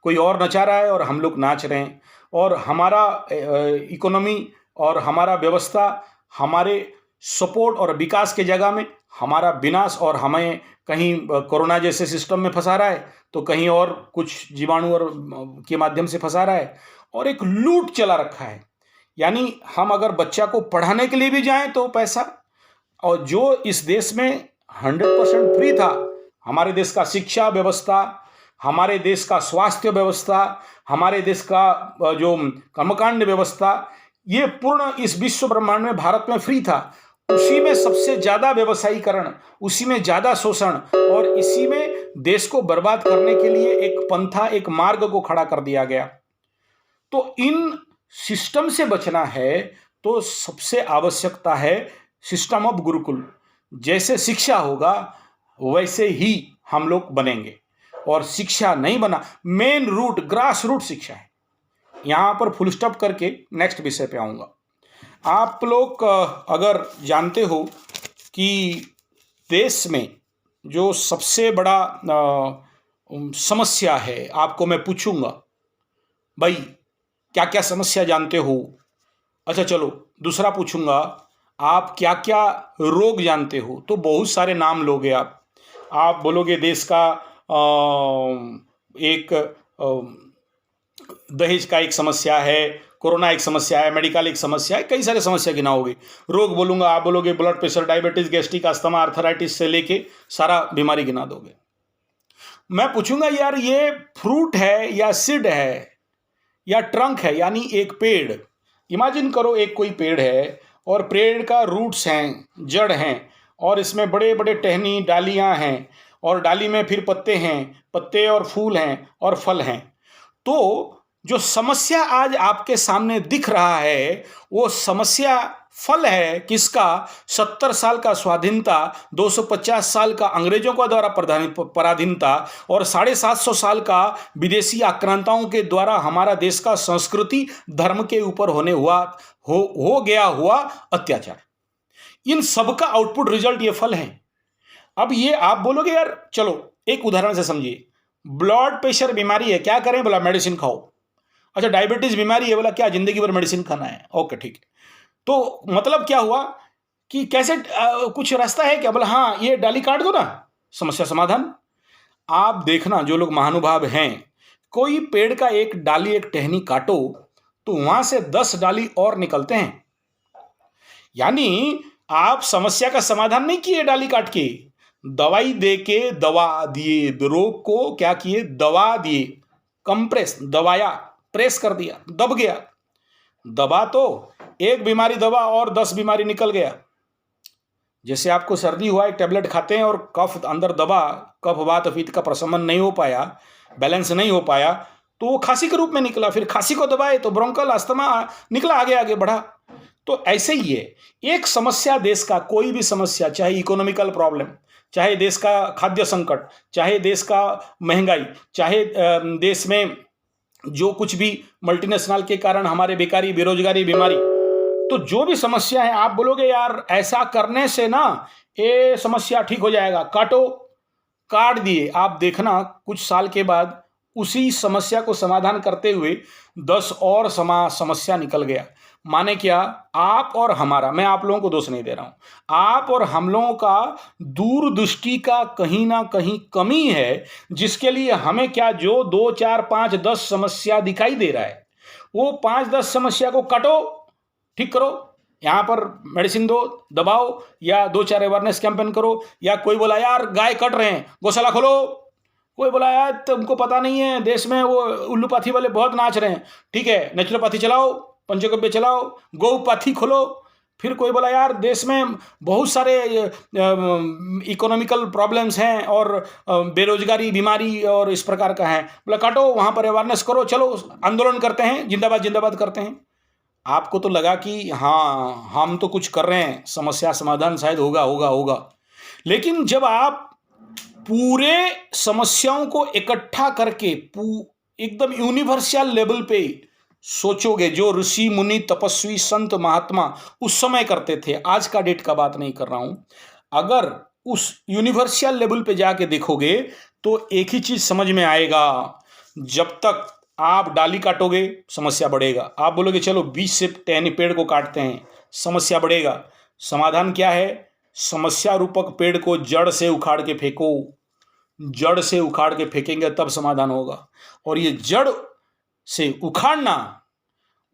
कोई और नचा रहा है और हम लोग नाच रहे हैं। और हमारा इकोनॉमी और हमारा व्यवस्था हमारे सपोर्ट और विकास के जगह में हमारा विनाश, और हमें कहीं कोरोना जैसे सिस्टम में फंसा रहा है, तो कहीं और कुछ जीवाणु और के माध्यम से फंसा रहा है, और एक लूट चला रखा है। यानी हम अगर बच्चा को पढ़ाने के लिए भी जाएं तो पैसा, और जो इस देश में 100% फ्री था, हमारे देश का शिक्षा व्यवस्था, हमारे देश का स्वास्थ्य व्यवस्था, हमारे देश का जो कर्मकांड व्यवस्था, ये पूर्ण इस विश्व ब्रह्मांड में भारत में फ्री था। उसी में सबसे ज्यादा व्यवसायीकरण, उसी में ज्यादा शोषण, और इसी में देश को बर्बाद करने के लिए एक पंथा, एक मार्ग को खड़ा कर दिया गया। तो इन सिस्टम से बचना है तो सबसे आवश्यकता है सिस्टम ऑफ गुरुकुल। जैसे शिक्षा होगा वैसे ही हम लोग बनेंगे, और शिक्षा नहीं बना, मेन रूट ग्रास रूट शिक्षा है। यहां पर फुल स्टॉप करके नेक्स्ट विषय पे आऊंगा। आप लोग अगर जानते हो कि देश में जो सबसे बड़ा समस्या है, आपको मैं पूछूंगा भाई क्या क्या समस्या जानते हो? अच्छा चलो दूसरा पूछूंगा, आप क्या क्या रोग जानते हो? तो बहुत सारे नाम लोगे आप बोलोगे देश का एक दहेज का एक समस्या है, कोरोना एक समस्या है, मेडिकल एक समस्या है, कई सारे समस्या गिनाओगे। रोग बोलूंगा, आप बोलोगे blood pressure, diabetes, gastric, asthma, arthritis से लेके सारा बीमारी गिना दोगे। मैं पूछूंगा यार ये फ्रूट है या सीड है या ट्रंक है, यानी एक पेड़। इमेजिन करो एक कोई पेड़ है और पेड़ का रूट्स हैं, जड़ हैं, और इसमें बड़े बड़े टहनी डालियां हैं, और डाली में फिर पत्ते हैं, पत्ते और फूल हैं और फल हैं। तो जो समस्या आज आपके सामने दिख रहा है, वो समस्या फल है किसका? 70 साल का स्वाधीनता, 250 साल का अंग्रेजों का द्वारा पराधीनता और 750 साल का विदेशी आक्रांताओं के द्वारा हमारा देश का संस्कृति धर्म के ऊपर हो गया हुआ अत्याचार। इन सब का आउटपुट रिजल्ट ये फल है। अब ये आप बोलोगे यार, चलो एक उदाहरण से समझिए। ब्लड प्रेशर बीमारी है, क्या करें? बोला मेडिसिन खाओ। अच्छा, डायबिटीज बीमारी है, बोला क्या जिंदगी भर मेडिसिन खाना है? ओके ठीक है। तो मतलब क्या हुआ कि कैसे कुछ रास्ता है क्या? बोला हाँ, ये डाली काट दो ना, समस्या समाधान। आप देखना, जो लोग महानुभाव हैं, कोई पेड़ का एक डाली, एक टहनी काटो तो वहां से 10 डाली और निकलते हैं। यानी आप समस्या का समाधान नहीं किए डाली काट के, दवाई दे के दवा दिए, रोग को क्या किए? दवा दिए, कंप्रेस, दबाया, प्रेस कर दिया, दब गया। दबा तो एक बीमारी दबा और 10 बीमारी निकल गया। जैसे आपको सर्दी हुआ, एक टेबलेट खाते हैं और कफ अंदर दबा, कफ वात पित्त का प्रशमन नहीं हो पाया, बैलेंस नहीं हो पाया, तो वो खांसी के रूप में निकला। फिर खांसी को दबाए तो ब्रोंकल अस्थमा निकला, आगे आगे बढ़ा। तो ऐसे ही है, एक समस्या देश का, कोई भी समस्या, चाहे इकोनॉमिकल प्रॉब्लम, चाहे देश का खाद्य संकट, चाहे देश का महंगाई, चाहे देश में जो कुछ भी मल्टीनेशनल के कारण हमारे बेकारी, बेरोजगारी, बीमारी, तो जो भी समस्या है, आप बोलोगे यार ऐसा करने से ना ये समस्या ठीक हो जाएगा, काटो, काट दिए। आप देखना कुछ साल के बाद उसी समस्या को समाधान करते हुए 10 और समस्या निकल गया। माने क्या? आप और हमारा, मैं आप लोगों को दोष नहीं दे रहा हूं, आप और हम लोगों का दूरदृष्टि का कहीं ना कहीं कमी है, जिसके लिए हमें क्या, जो 2, 4, 5, 10 समस्या दिखाई दे रहा है, वो 5-10 समस्या को काटो, ठीक करो, यहाँ पर मेडिसिन दो, दबाओ, या 2-4 अवेयरनेस कैंपेन करो। या कोई बोला यार गाय कट रहे हैं, गौशाला खोलो। कोई बोला यार तुमको पता नहीं है, देश में वो उल्लूपाथी वाले बहुत नाच रहे हैं, ठीक है, नेचुरोपैथी चलाओ, पंचगव्य चलाओ, गौपाथी खोलो। फिर कोई बोला यार देश में बहुत सारे इकोनॉमिकल प्रॉब्लम्स हैं और बेरोजगारी, बीमारी और इस प्रकार का है, बोला काटो, वहाँ पर अवेयरनेस करो, चलो आंदोलन करते हैं, जिंदाबाद जिंदाबाद करते हैं। आपको तो लगा कि हाँ हम तो कुछ कर रहे हैं, समस्या समाधान शायद होगा। लेकिन जब आप पूरे समस्याओं को इकट्ठा करके एकदम यूनिवर्सल लेवल पे सोचोगे, जो ऋषि मुनि तपस्वी संत महात्मा उस समय करते थे, आज का डेट का बात नहीं कर रहा हूं, अगर उस यूनिवर्सल लेवल पे जाके देखोगे तो एक ही चीज समझ में आएगा, जब तक आप डाली काटोगे समस्या बढ़ेगा। आप बोलोगे चलो 20 से टहनी पेड़ को काटते हैं, समस्या बढ़ेगा। समाधान क्या है? समस्या रूपक पेड़ को जड़ से उखाड़ के फेंको, जड़ से उखाड़ के फेंकेंगे तब समाधान होगा। और ये जड़ से उखाड़ना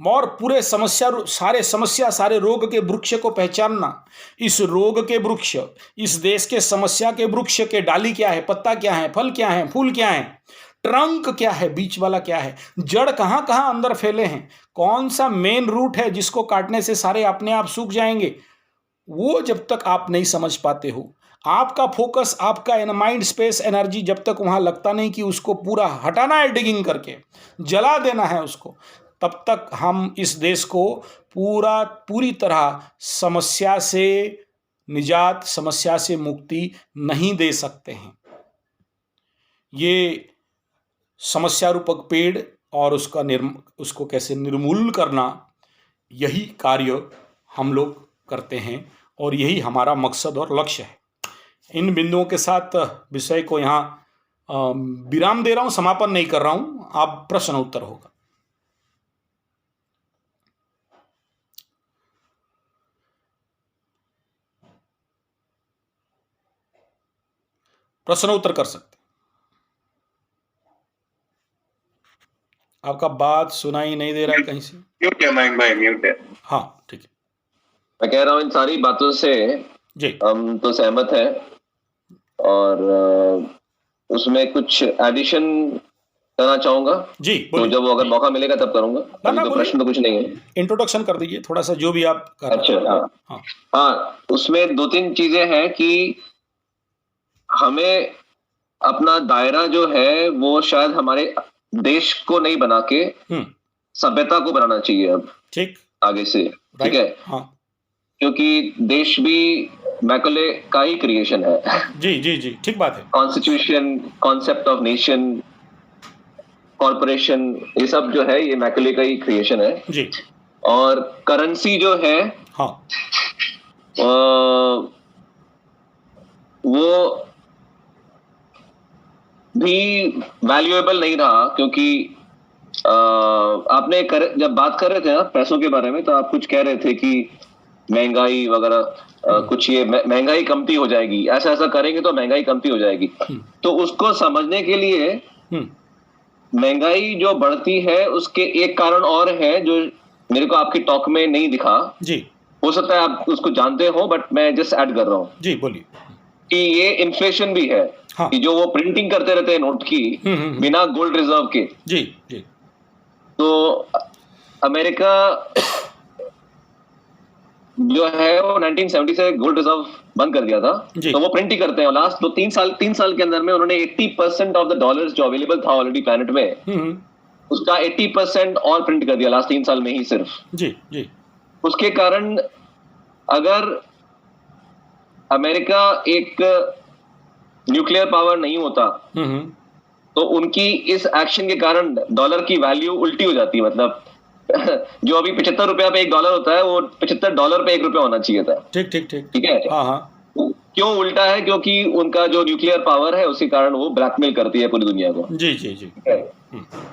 और पूरे सारे रोग के वृक्ष को पहचानना, इस रोग के वृक्ष, इस देश के समस्या के वृक्ष के डाली क्या है, पत्ता क्या है, फल क्या है, फूल क्या है, ट्रंक क्या है, बीच वाला क्या है, जड़ कहाँ कहाँ अंदर फैले हैं, कौन सा मेन रूट है जिसको काटने से सारे अपने आप सूख जाएंगे, वो जब तक आप नहीं समझ पाते हो, आपका फोकस, आपका माइंड स्पेस एनर्जी जब तक वहां लगता नहीं कि उसको पूरा हटाना है, डिगिंग करके जला देना है उसको, तब तक हम इस देश को पूरी तरह समस्या से निजात, समस्या से मुक्ति नहीं दे सकते हैं। ये समस्या रूपक पेड़ और उसको कैसे निर्मूल करना, यही कार्य हम लोग करते हैं और यही हमारा मकसद और लक्ष्य है। इन बिंदुओं के साथ विषय को यहाँ विराम दे रहा हूँ, समापन नहीं कर रहा हूँ। आप प्रश्न उत्तर होगा। प्रश्न उत्तर कर सकते। आपका बात सुनाई नहीं दे रहा है कहीं से। म्यूट है मयंक भाई, म्यूट है। हाँ ठीक है। मैं कह रहा हूँ इन सारी बातों से जी हम तो सहमत हैं और उसमें कुछ एडिशन करना चाहूंगा। जी तो बोलिए। जब वो अगर मौका मिलेगा तब करूंगा, ना अभी ना तो बोलिए, प्रश्न तो कुछ नहीं है। इंट्रोडक्शन कर दीजिए थोड़ा सा जो भी आप कर रहे अच्छा, हैं। हाँ हाँ। हाँ, उसमें 2-3 चीजें हैं कि हमें अपना दायरा जो है वो शायद हमारे देश को नहीं बना के हम्म। सभ्यता को बनाना चाहिए अब ठीक। आगे से, ठीक राइट। है? हाँ। क्योंकि देश भी मैकले का ही क्रिएशन है। जी जी जी, ठीक बात है। Constitution, concept of nation, corporation, ये सब जो है ये मैकले का ही क्रिएशन है। जी। और करेंसी जो है हाँ। वो भी वैल्यूएबल नहीं रहा, क्योंकि आपने जब बात कर रहे थे ना पैसों के बारे में, तो आप कुछ कह रहे थे कि महंगाई वगैरह, कुछ ये महंगाई कमती हो जाएगी, ऐसा ऐसा करेंगे तो महंगाई कमती हो जाएगी। तो उसको समझने के लिए महंगाई जो बढ़ती है उसके एक कारण और है जो मेरे को आपकी टॉक में नहीं दिखा। जी। हो सकता है आप उसको जानते हो, बट मैं जस्ट ऐड कर रहा हूँ जी बोलिए। कि ये इन्फ्लेशन भी है। हाँ। कि जो वो प्रिंटिंग करते रहते हैं नोट की बिना गोल्ड रिजर्व के। जी जी। तो अमेरिका जो है वो 1970 से गोल्ड रिजर्व बंद कर दिया था। तो वो प्रिंट ही करते हैं। लास्ट 3 साल के अंदर में उन्होंने 80% ऑफ द डॉलर्स जो अवेलेबल था ऑलरेडी प्लैनेट में, उसका 80% और प्रिंट कर दिया लास्ट 3 साल में ही सिर्फ। जी जी। उसके कारण अगर अमेरिका एक न्यूक्लियर पावर नहीं होता तो उनकी इस एक्शन के कारण डॉलर की वैल्यू उल्टी हो जाती है। मतलब जो अभी 75 रुपया पे $1 होता है वो $75 पे $1 होना चाहिए था। ठीक ठीक ठीक। ठीक है। हाँ हाँ। क्यों उल्टा है? क्योंकि उनका जो न्यूक्लियर पावर है उसी कारण वो ब्लैकमेल करती है पूरी दुनिया को। जी जी जी।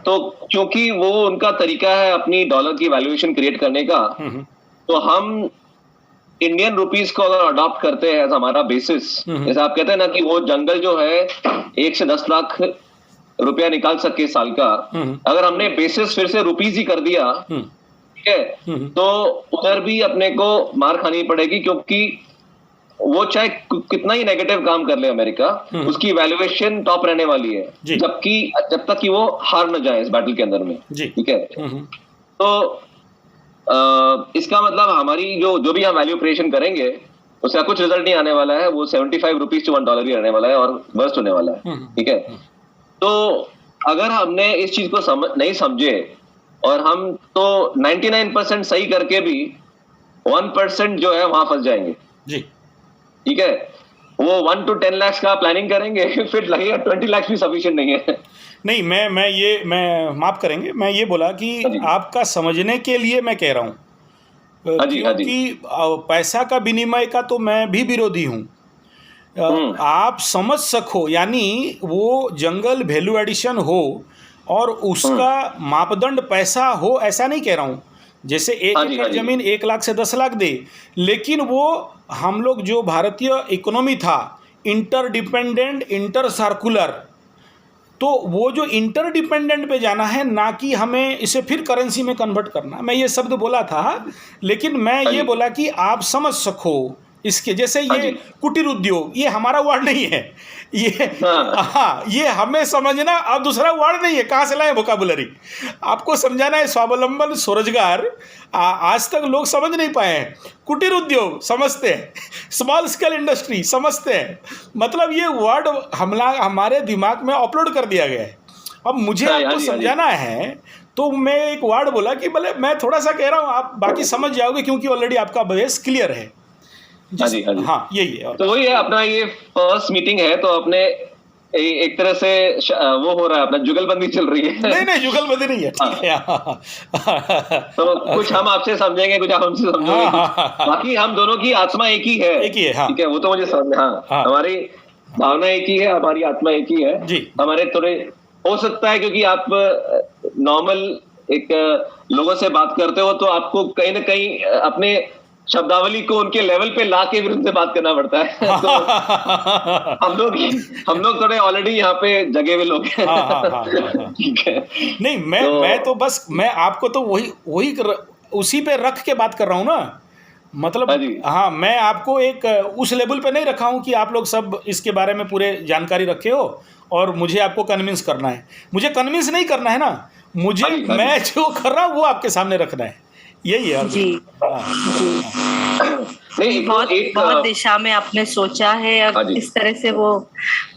तो क्योंकि वो उनका तरीका है अपनी डॉलर की वैल्यूएशन क्रिएट करने का, तो हम इंडियन रुपीस को अगर अडॉप्ट करते हैं हमारा बेसिस, जैसे आप कहते हैं ना कि वो जंगल जो है 1 से 10 लाख रुपया निकाल सके साल का, अगर हमने बेसिस फिर से रुपीस ही कर दिया, ठीक है, तो उधर भी अपने को मार खानी पड़ेगी। क्योंकि वो चाहे कितना ही नेगेटिव काम कर ले अमेरिका, उसकी वैल्यूएशन टॉप रहने वाली है जब तक कि वो हार न जाए इस बैटल के अंदर में। ठीक है। तो इसका मतलब हमारी जो भी हम वैल्यू क्रिएशन करेंगे उसका कुछ रिजल्ट नहीं आने वाला है। वो 75 रुपीज टू $1 ही रहने वाला है और वर्स्ट होने वाला है। ठीक है। तो अगर हमने इस चीज को नहीं समझे और हम तो 99% सही करके भी 1% जो है वहां फंस जाएंगे। जी। ठीक है। वो 1 to 10 लाख का प्लानिंग करेंगे फिर लगेगा 20 लाख भी सफिशिएंट नहीं है। नहीं, मैं माफ करेंगे, मैं ये बोला कि आपका समझने के लिए मैं कह रहा हूँ, क्योंकि पैसा का विनिमय का तो मैं भी विरोधी हूँ। आप समझ सको, यानी वो जंगल वैल्यू एडिशन हो और उसका मापदंड पैसा हो, ऐसा नहीं कह रहा हूँ। जैसे 1 एकड़ जमीन 1 लाख से 10 लाख दे, लेकिन वो हम लोग जो भारतीय इकोनॉमी था इंटरडिपेंडेंट, इंटर सर्कुलर, तो वो जो इंटरडिपेंडेंट पे जाना है, ना कि हमें इसे फिर करेंसी में कन्वर्ट करना। मैं ये शब्द बोला था, लेकिन मैं ये बोला कि आप समझ सको इसके। जैसे ये कुटीर उद्योग, ये हमारा वर्ड नहीं है, ये हाँ, ये हमें समझना। अब दूसरा वर्ड नहीं है, कहाँ से लाए वोकाबुलरी? आपको समझाना है स्वावलंबन, स्वरोजगार। आज तक लोग समझ नहीं पाए हैं। कुटीर उद्योग समझते हैं, स्मॉल स्केल इंडस्ट्री समझते हैं, मतलब ये वर्ड हमारे दिमाग में अपलोड कर दिया गया है। अब मुझे आपको समझाना है तो मैं एक वर्ड बोला कि भले मैं थोड़ा सा कह रहा हूँ, आप बाकी समझ जाओगे क्योंकि ऑलरेडी आपका बेस क्लियर है। हाँ, यही है। तो वही है, अपना ये फर्स्ट मीटिंग है तो अपने एक तरह से वो हो रहा है, अपना जुगलबंदी चल रही है। नहीं, जुगलबंदी नहीं है, ठीक है। तो कुछ हम आपसे समझेंगे, कुछ आप हमसे समझेंगे। बाकी हम दोनों की आत्मा एक ही है। ठीक है, वो तो मुझे समझ। हाँ, हमारी भावना एक ही है, हमारी आत्मा एक ही है जी। हमारे थोड़े हो सकता है क्योंकि आप नॉर्मल एक लोगों से बात करते हो तो आपको कहीं ना कहीं अपने शब्दावली को उनके लेवल पे ला के फिर उनसे बात करना पड़ता है। तो हम लोग थोड़े ऑलरेडी यहाँ पे जगे हुए लोग हैं। ठीक है। नहीं, मैं तो बस मैं आपको तो वही उसी पे रख के बात कर रहा हूँ ना। मतलब हाँ जी। हाँ, मैं आपको एक उस लेवल पे नहीं रखा हूँ कि आप लोग सब इसके बारे में पूरे जानकारी रखे हो और मुझे आपको कन्विंस करना है। मुझे कन्विंस नहीं करना है ना, मुझे हाँ जी, हाँ जी। मैं जो कर रहा हूँ वो आपके सामने रखना है, यही है और जी कुछ नहीं। हाँ, जी हाँ, नहीं, बहुत एक बहुत दिशा में आपने सोचा है हाँ और जी। इस तरह से वो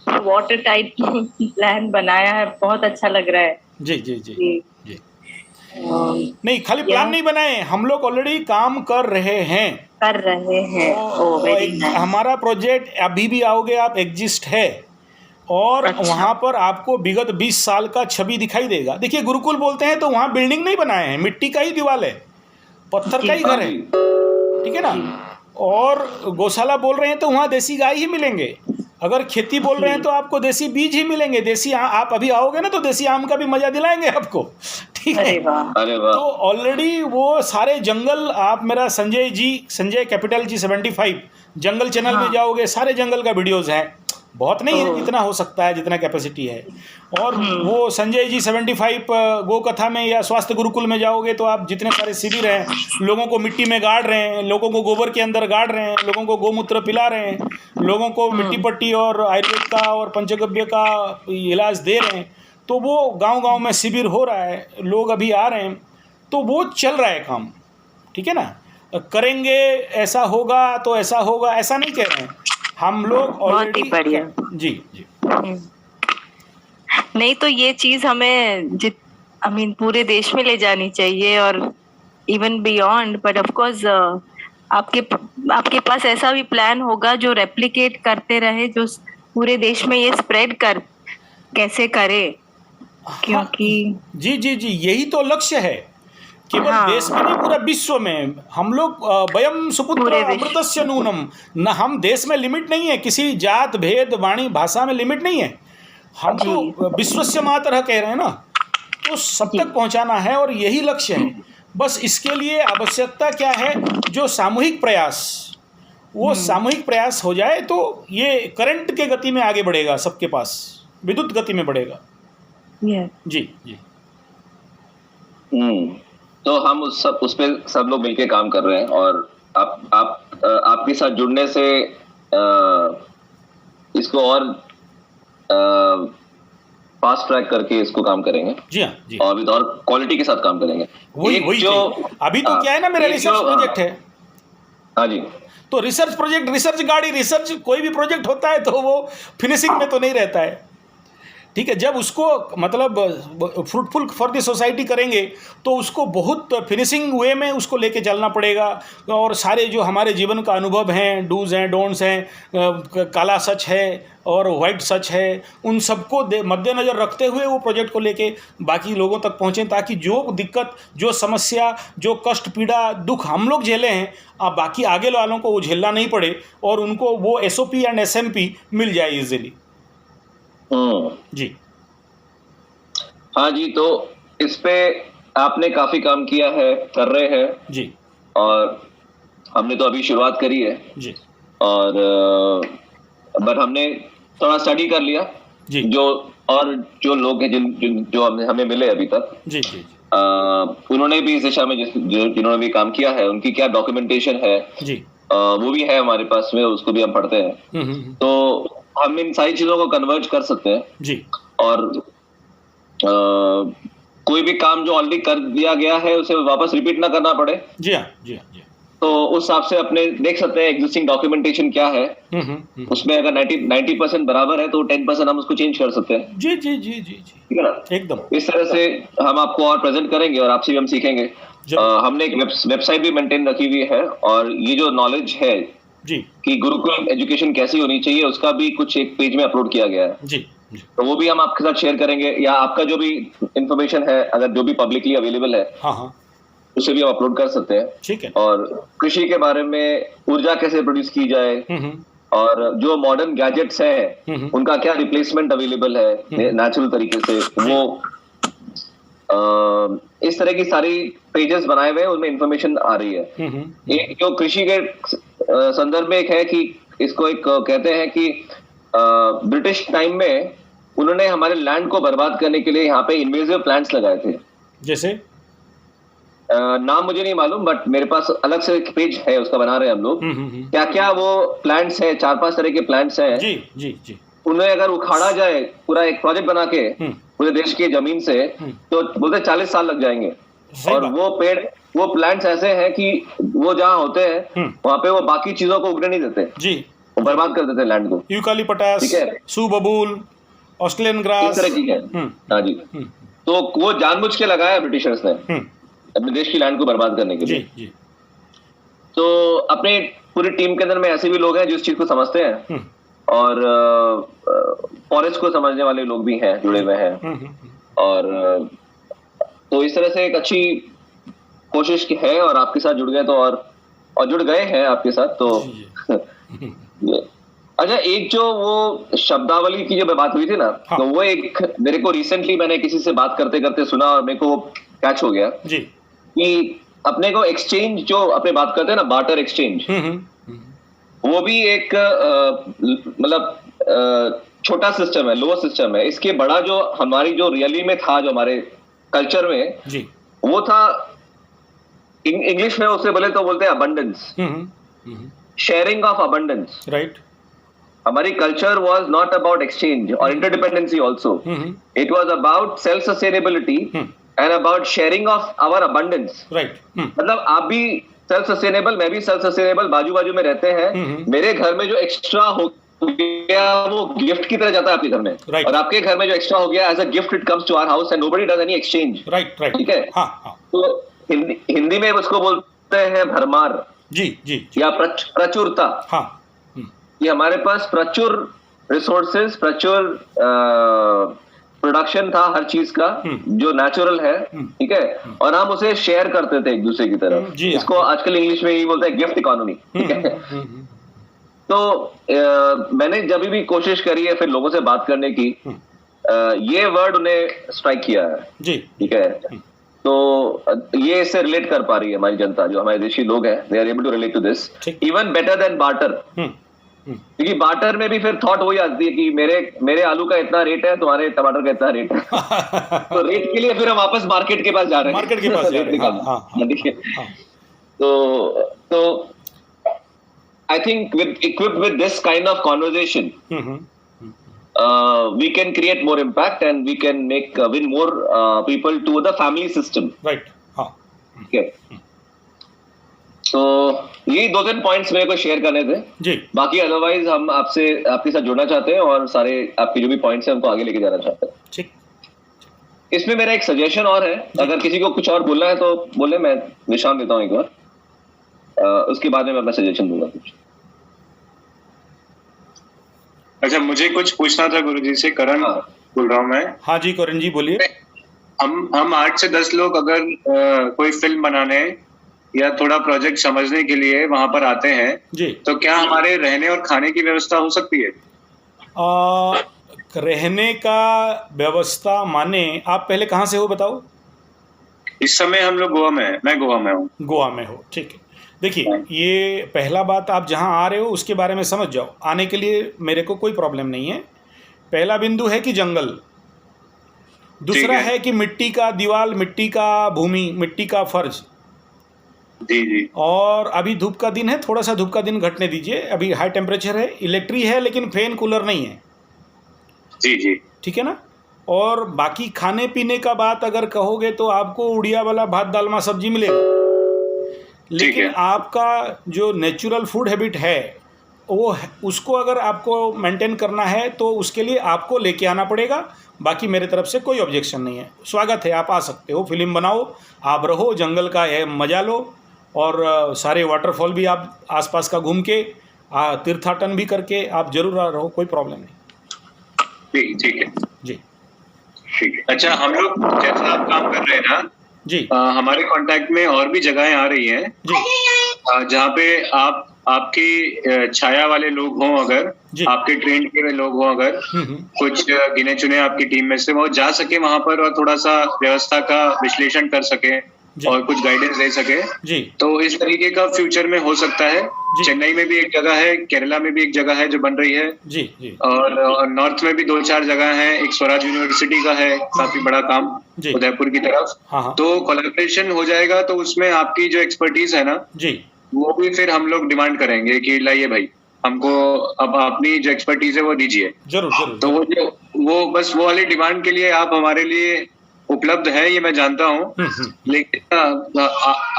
वाटर टाइट प्लान बनाया है, बहुत अच्छा लग रहा है। जी जी जी जी जी। अम, नहीं, खाली प्लान यह नहीं बनाए, हम लोग ऑलरेडी काम कर रहे हैं। कर रहे हैं। ओ और वेरी एक नाइस। हमारा प्रोजेक्ट अभी भी आओगे आप, एग्जिस्ट है और अच्छा। वहाँ पर आपको विगत 20 साल का छवि दिखाई देगा। देखिए, गुरुकुल बोलते हैं तो वहाँ बिल्डिंग नहीं बनाए हैं, मिट्टी का ही दीवार है, पत्थर का जी ही हाँ घर है, जी। ठीक है ना। जी और गौशाला बोल रहे हैं तो वहाँ देसी गाय ही मिलेंगे। अगर खेती बोल रहे हैं जी। तो आपको देसी बीज ही मिलेंगे। देसी आप अभी आओगे ना तो देसी आम का भी मजा दिलाएंगे आपको, ठीक है। अरे वाह। अरे तो वाह। ऑलरेडी वो सारे जंगल, आप मेरा संजय जी, संजय कैपिटल जी 75 जंगल चैनल में हाँ। जाओगे, सारे जंगल का वीडियोस हैं। बहुत नहीं है, ओह। जितना हो सकता है, जितना कैपेसिटी है। और हम्म। वो संजय जी 75 गो कथा में या स्वास्थ्य गुरुकुल में जाओगे तो आप जितने सारे शिविर हैं, लोगों को मिट्टी में गाड़ रहे हैं, लोगों को गोबर के अंदर गाड़ रहे हैं, लोगों को गोमूत्र पिला रहे हैं, लोगों को मिट्टी हम्म। पट्टी और आयुर्वेद का और पंचगव्य का इलाज दे रहे हैं। तो वो गांव-गांव में शिविर हो रहा है, लोग अभी आ रहे हैं, तो वो चल रहा है काम, ठीक है ना। करेंगे, ऐसा होगा तो ऐसा होगा, ऐसा नहीं कह रहे हैं हम लोग बहुत ही ऑलरेडी। बढ़िया। जी जी हम्म। नहीं तो ये चीज हमें पूरे देश में ले जानी चाहिए और even beyond, but of course आपके आपके पास ऐसा भी प्लान होगा जो रेप्लिकेट करते रहे, जो पूरे देश में ये स्प्रेड कर कैसे करे, हाँ क्योंकि जी जी जी, यही तो लक्ष्य है। केवल देश में नहीं, हाँ पूरा विश्व में हम लोग वयम सुपुत्र पूरे अमृतस्य विश्व। नूनम। न, हम देश में लिमिट नहीं है, किसी जात भेद वाणी भाषा में लिमिट नहीं है। हम जी तो विश्वस्य मातरः कह रहे हैं ना, तो सब जी तक पहुंचाना है और यही लक्ष्य है। बस इसके लिए आवश्यकता क्या है, जो सामूहिक प्रयास, वो सामूहिक प्रयास हो जाए तो ये करंट के गति में आगे बढ़ेगा, सबके पास विद्युत गति में बढ़ेगा। यस जी जी तो हम उस पे सब लोग मिलके काम कर रहे हैं और आपके साथ जुड़ने से इसको और फास्ट ट्रैक करके इसको काम करेंगे। जी हाँ जी। और विद और क्वालिटी के साथ काम करेंगे। वही वही जो चाहिए। अभी तो क्या है ना, मेरा एक रिसर्च जो प्रोजेक्ट है, हाँ जी। तो रिसर्च प्रोजेक्ट, रिसर्च गाड़ी, रिसर्च कोई भी प्रोजेक्ट होता है तो वो फिनिशिंग में तो नहीं रहता है, ठीक है। जब उसको मतलब फ्रूटफुल फॉर द सोसाइटी करेंगे तो उसको बहुत फिनिशिंग वे में उसको लेके चलना पड़ेगा। और सारे जो हमारे जीवन का अनुभव हैं, डूज हैं, डोंट्स हैं, काला सच है और वाइट सच है, उन सबको मद्देनज़र रखते हुए वो प्रोजेक्ट को लेके बाकी लोगों तक पहुँचें, ताकि जो दिक्कत, जो समस्या, जो कष्ट, पीड़ा, दुख हम लोग झेले हैं, बाकी आगे वालों को वो झेलना नहीं पड़े और उनको वो SOP एंड SMP मिल जाए ईजिली। जी हाँ जी, तो इस पे आपने काफी काम किया है, कर रहे हैं जी। और हमने तो अभी शुरुआत करी है जी और बट हमने थोड़ा स्टडी कर लिया जी जो लोग हैं जो हमें मिले अभी तक, जी जी उन्होंने भी इस दिशा में जिन्होंने भी काम किया है, उनकी क्या डॉक्यूमेंटेशन है जी। वो भी है हमारे पास में, उसको भी हम पढ़ते हैं। तो हम इन सारी चीजों को कन्वर्ज कर सकते हैं जी और कोई भी काम जो ऑलरेडी कर दिया गया है उसे वापस रिपीट ना करना पड़े। जी हाँ जी हाँ जी। तो उस हिसाब से अपने देख सकते हैं एग्जिस्टिंग डॉक्यूमेंटेशन क्या है, उसमें अगर 90% बराबर है तो 10% हम उसको चेंज कर सकते हैं। जी जी जी जी जी, ठीक है ना, एकदम। इस तरह से हम आपको और प्रेजेंट करेंगे और आपसे भी हम सीखेंगे। हमने एक वेबसाइट भी मेंटेन रखी हुई है और ये जो नॉलेज है जी कि गुरुकुल एजुकेशन कैसी होनी चाहिए, उसका भी कुछ एक पेज में अपलोड किया गया है। जी जी। तो वो भी हम आपके साथ शेयर करेंगे, या आपका जो भी इंफॉर्मेशन है अगर जो भी पब्लिकली अवेलेबल है, हाँ हाँ, उसे भी हम अपलोड कर सकते हैं। ठीक है। और कृषि के बारे में, ऊर्जा कैसे प्रोड्यूस की जाए, और जो मॉडर्न गैजेट्स हैं उनका क्या रिप्लेसमेंट अवेलेबल है नेचुरल तरीके से, वो इस तरह की सारी पेजेस बनाए हुए हैं, उनमें इंफॉर्मेशन आ रही है। एक जो कृषि के संदर्भ में एक है कि इसको एक कहते हैं कि ब्रिटिश टाइम में उन्होंने हमारे लैंड को बर्बाद करने के लिए यहाँ पे इन्वेजिव प्लांट्स लगाए थे। जैसे नाम मुझे नहीं मालूम, बट मेरे पास अलग से एक पेज है, उसका बना रहे हैं हम लोग। क्या क्या वो प्लांट्स है, 4-5 तरह के प्लांट्स हैं जी जी जी, उन्हें अगर उखाड़ा जाए पूरा एक प्रोजेक्ट बना के पूरे देश की जमीन से, तो बोलते 40 साल लग जाएंगे। और वो पेड़, वो प्लांट्स ऐसे हैं कि वो जहाँ होते हैं वहां पे वो बाकी चीजों को उगने नहीं देते जी, वो बर्बाद कर देते हैं लैंड को। यूकालिपटस, ठीक है, सुबबूल, ऑस्ट्रेलियन इस ग्रास। तरह की है। हाँ जी, तो वो जानबूझ के लगाया ब्रिटिशर्स ने अपने देश की लैंड को बर्बाद करने के लिए। जी जी, तो अपने पूरी टीम के अंदर में ऐसे भी लोग हैं जो इस चीज को समझते हैं, और फॉरेस्ट को समझने वाले लोग भी हैं, जुड़े हुए हैं। और तो इस तरह से एक अच्छी कोशिश की है, और आपके साथ जुड़ गए तो और जुड़ गए हैं आपके साथ तो अच्छा, एक जो वो शब्दावली की जो बात हुई थी ना, हाँ। तो वो एक मेरे को रिसेंटली मैंने किसी से बात करते करते सुना और मेरे को कैच हो गया जी, कि अपने को एक्सचेंज जो अपने बात करते हैं ना, बार्टर एक्सचेंज, वो भी एक मतलब छोटा सिस्टम है, लो सिस्टम है। इसके बड़ा जो हमारी जो रियली में था, जो हमारे कल्चर में जी, वो था, इंग्लिश में उसे बोले तो बोलते हैं abundance, sharing of abundance. Right, हमारी culture was not about exchange और interdependency also, it was about self sustainability and about sharing of our abundance. Right, मतलब आप भी सेल्फ सस्टेनेबल, मैं भी सेल्फ सस्टेनेबल, बाजू बाजू में रहते हैं। मेरे घर में जो एक्स्ट्रा हो गया वो गिफ्ट की तरह जाता है आपके घर में, Right. और आपके घर में जो एक्स्ट्रा हो गया as a gift it comes to our house and nobody does any exchange. Right, right, ठीक है, हाँ हाँ, तो हिंदी में उसको बोलते हैं भरमार जी जी जी, या प्रचुरता। हाँ, ये हमारे पास प्रचुर रिसोर्सेज, प्रचुर प्रोडक्शन था हर चीज का जो नेचुरल है। ठीक है, और हम उसे शेयर करते थे एक दूसरे की तरफ। जी, इसको आजकल इंग्लिश में ही बोलते हैं गिफ्ट इकोनॉमी। ठीक है, तो मैंने जब भी कोशिश करी है फिर लोगों से बात करने की, ये वर्ड उन्हें स्ट्राइक किया है जी, ठीक है, तो ये इससे रिलेट कर पा रही है हमारी जनता, जो हमारे देशी लोग हैं, they are able to relate to this even better than barter. क्योंकि बार्टर में भी फिर थॉट वही आती है कि मेरे आलू का इतना रेट है, तुम्हारे टमाटर का इतना रेट है। तो रेट के लिए फिर हम वापस मार्केट के पास जा रहे हैं, मार्केट के पास जा रहे हैं, हाँ, तो I think equipped with this kind of conversation, we can create more impact and we can win more people to the family system. Right, हाँ, Okay. तो ये 2-3 पॉइंट्स मेरे को शेयर करने थे जी, बाकी अदरवाइज हम आपके साथ जुड़ना चाहते हैं और सारे आपके जो भी पॉइंट्स हैं उनको आगे लेके जाना चाहते हैं। ठीक, इसमें मेरा एक सजेशन और है, अगर किसी को कुछ और बोलना है तो बोले, मैं निशान देता हूँ एक बार, उसके बाद में मैं अपना सजेशन दूंगा कुछ। अच्छा, मुझे कुछ पूछना था गुरुजी से। करण बोल रहा हूँ मैं। हाँ जी, करण जी बोलिए। हम 8 से 10 लोग अगर कोई फिल्म बनाने या थोड़ा प्रोजेक्ट समझने के लिए वहां पर आते हैं जी, तो क्या हमारे रहने और खाने की व्यवस्था हो सकती है? रहने का व्यवस्था माने आप पहले कहाँ से हो बताओ? इस समय हम लोग गोवा में हैं। मैं गोवा में हूँ। गोवा में हो, ठीक है। देखिए, ये पहला बात, आप जहाँ आ रहे हो उसके बारे में समझ जाओ। आने के लिए मेरे को कोई प्रॉब्लम नहीं है। पहला बिंदु है कि जंगल, दूसरा है कि मिट्टी का दीवार, मिट्टी का भूमि, मिट्टी का फर्श। जी जी। और अभी धूप का दिन है, थोड़ा सा धूप का दिन घटने दीजिए। अभी हाई टेम्परेचर है, इलेक्ट्रिक है लेकिन फैन कूलर नहीं है। जी जी, ठीक है ना। और बाकी खाने पीने का बात अगर कहोगे तो आपको उड़िया वाला भात दालमा सब्जी मिलेगा, लेकिन आपका जो नेचुरल फूड हैबिट है वो उसको अगर आपको मेंटेन करना है तो उसके लिए आपको लेके आना पड़ेगा। बाकी मेरे तरफ से कोई ऑब्जेक्शन नहीं है, स्वागत है, आप आ सकते हो, फिल्म बनाओ, आप रहो, जंगल का मज़ा लो, और सारे वाटरफॉल भी आप आसपास का घूम के तीर्थाटन भी करके आप जरूर रहो, कोई प्रॉब्लम नहीं। ठीक है जी, ठीक है। अच्छा, हम लोग जैसा आप काम कर रहे हैं ना जी, हमारे कांटेक्ट में और भी जगहें आ रही हैं जहाँ पे आपकी छाया वाले लोग हों, अगर आपके ट्रेंड के लोग हों, अगर कुछ गिने चुने आपकी टीम में से, वो जा सके वहां पर और थोड़ा सा व्यवस्था का विश्लेषण कर सके और कुछ गाइडेंस दे सके जी। तो इस तरीके का फ्यूचर में हो सकता है। चेन्नई में भी एक जगह है, केरला में भी एक जगह है जो बन रही है जी जी। और नॉर्थ में भी 2-4 जगह हैं। एक स्वराज यूनिवर्सिटी का है, काफी बड़ा काम उदयपुर की तरफ। हाँ। तो कोलैबोरेशन हो जाएगा तो उसमें आपकी जो एक्सपर्टीज है ना जी, वो भी फिर हम लोग डिमांड करेंगे कि लाइए भाई, हमको अब अपनी जो एक्सपर्टीज है वो दीजिए। जरूर जरूर। तो वो बस वो वाली डिमांड के लिए आप हमारे लिए उपलब्ध है, ये मैं जानता हूँ। लेकिन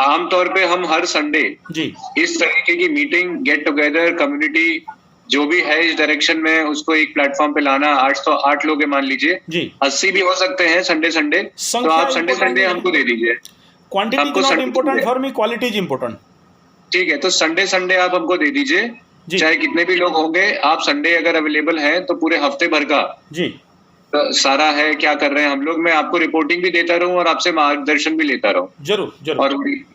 आमतौर पे हम हर संडे जी इस तरीके की मीटिंग, गेट टुगेदर, कम्युनिटी जो भी है इस डायरेक्शन में उसको एक प्लेटफॉर्म पे लाना। 8 लोग मान लीजिए जी, 80 भी हो सकते हैं संडे। तो आप संडे हमको दे दीजिए। Quantity is not important for me, quality is important. ठीक है, तो संडे आप हमको दे दीजिए, चाहे कितने भी लोग होंगे। आप संडे अगर अवेलेबल हैं तो पूरे हफ्ते भर का जी सारा है, क्या कर रहे हैं हम लोग, मैं आपको रिपोर्टिंग भी देता रहूं और आपसे मार्गदर्शन भी लेता रहूं। जरूर जरूर।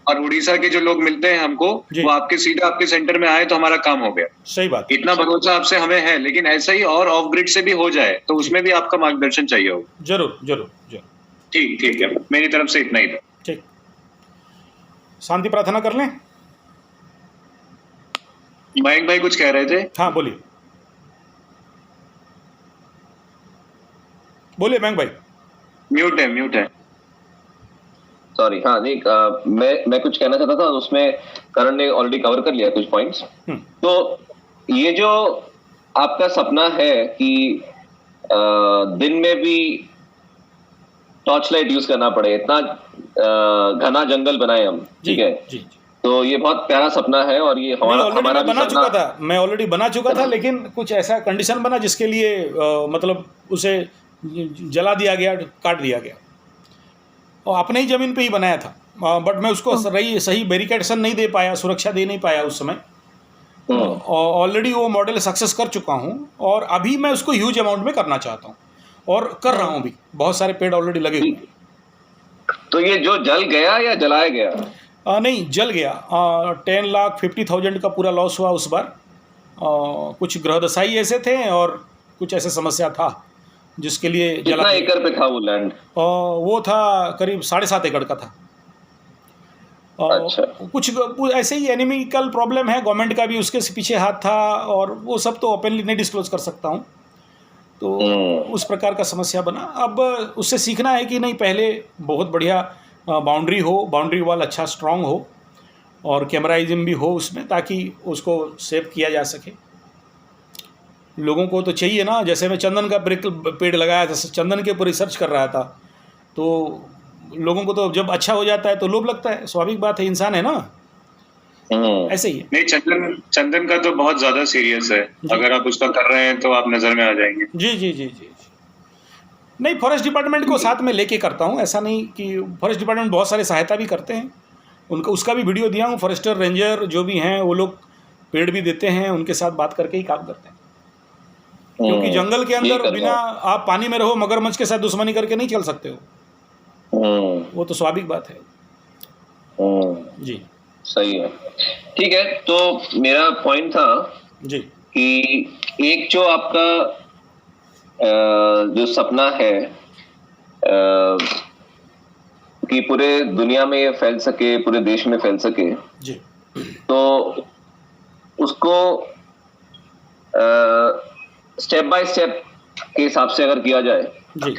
और उड़ीसा के जो लोग मिलते हैं हमको, वो आपके सीधा आपके सेंटर में आए तो हमारा काम हो गया। सही बात। इतना भरोसा आपसे हमें है, लेकिन ऐसा ही और ऑफ ग्रिड से भी हो जाए तो उसमें भी आपका मार्गदर्शन चाहिए होगा। जरूर जरूर जरूर। ठीक है, मेरी तरफ से इतना ही था। ठीक, शांति प्रार्थना कर लें। मयंक भाई कुछ कह रहे थे? हाँ बोलिए मयंक भाई। म्यूट है। सॉरी। हाँ नहीं, मैं कुछ कहना चाहता था, उसमें करण ने ऑलरेडी कवर कर लिया कुछ पॉइंट्स। तो ये जो आपका सपना है कि दिन में भी टॉर्च लाइट यूज करना पड़े, इतना घना जंगल बनाए हम, ठीक है जी। तो ये बहुत प्यारा सपना है और ये हमारा बना चुका था। मैं ऑलरेडी बना चुका था, लेकिन कुछ ऐसा कंडीशन बना जिसके लिए मतलब उसे जला दिया गया, काट दिया गया, और अपने ही ज़मीन पे ही बनाया था। बट मैं उसको सही बैरिकेडेशन नहीं दे पाया, सुरक्षा दे नहीं पाया उस समय। ऑलरेडी वो मॉडल सक्सेस कर चुका हूँ और अभी मैं उसको ह्यूज अमाउंट में करना चाहता हूँ और कर रहा हूँ भी। बहुत सारे पेड़ ऑलरेडी लगे हुए। तो ये जो जल गया या जलाया गया? नहीं, जल गया। 10,50,000 का पूरा लॉस हुआ उस बार। कुछ ग्रहदशाई ऐसे थे और कुछ ऐसे समस्या था जिसके लिए जला। कितना एकड़ पे था वो लैंड? वो था करीब 7.5 एकड़ का था। अच्छा। कुछ ऐसे ही एनिमिकल प्रॉब्लम है, गवर्नमेंट का भी उसके पीछे हाथ था, और वो सब तो ओपनली नहीं डिस्क्लोज कर सकता हूँ। तो उस प्रकार का समस्या बना। अब उससे सीखना है कि नहीं, पहले बहुत बढ़िया बाउंड्री हो, बाउंड्री वॉल अच्छा स्ट्रांग हो और कैमराइज्म भी हो उसमें, ताकि उसको सेव किया जा सके। लोगों को तो चाहिए ना, जैसे मैं चंदन का पेड़ लगाया था, चंदन के ऊपर रिसर्च कर रहा था, तो लोगों को तो जब अच्छा हो जाता है तो लोभ लगता है, स्वाभाविक बात है, इंसान है ना, ऐसे ही है। नहीं, चंदन का तो बहुत ज्यादा सीरियस है। अगर आप उसका कर रहे हैं तो आप नजर में आ जाएंगे। जी। नहीं, फॉरेस्ट डिपार्टमेंट को साथ में लेके करता हूँ, ऐसा नहीं कि फॉरेस्ट डिपार्टमेंट बहुत सारे सहायता भी करते हैं, उसका भी वीडियो दिया हूँ। फॉरेस्टर रेंजर जो भी हैं वो लोग पेड़ भी देते हैं, उनके साथ बात करके ही काम करते हैं, क्योंकि जंगल के अंदर बिना आप पानी में रहो, मगरमच्छ के साथ दुश्मनी करके नहीं चल सकते हो, वो तो स्वाभाविक बात है। जी सही है, ठीक है। तो मेरा पॉइंट था जी कि एक जो आपका जो सपना है कि पूरे दुनिया में ये फैल सके, पूरे देश में फैल सके जी, तो उसको स्टेप बाय स्टेप के हिसाब से अगर किया जाए जी,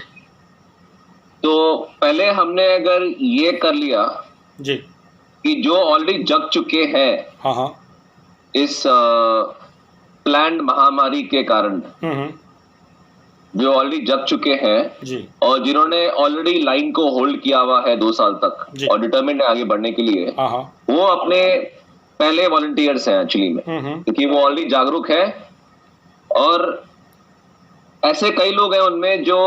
तो पहले हमने अगर ये कर लिया जी कि जो ऑलरेडी जग चुके हैं हाँ इस प्लैंड महामारी के कारण, जो ऑलरेडी जग चुके हैं जी, और जिन्होंने ऑलरेडी लाइन को होल्ड किया हुआ है 2 साल तक और डिटरमिन्ड है आगे बढ़ने के लिए, वो अपने पहले वॉलंटियर्स हैं एक्चुअली में, क्योंकि वो ऑलरेडी जागरूक है। और ऐसे कई लोग हैं उनमें जो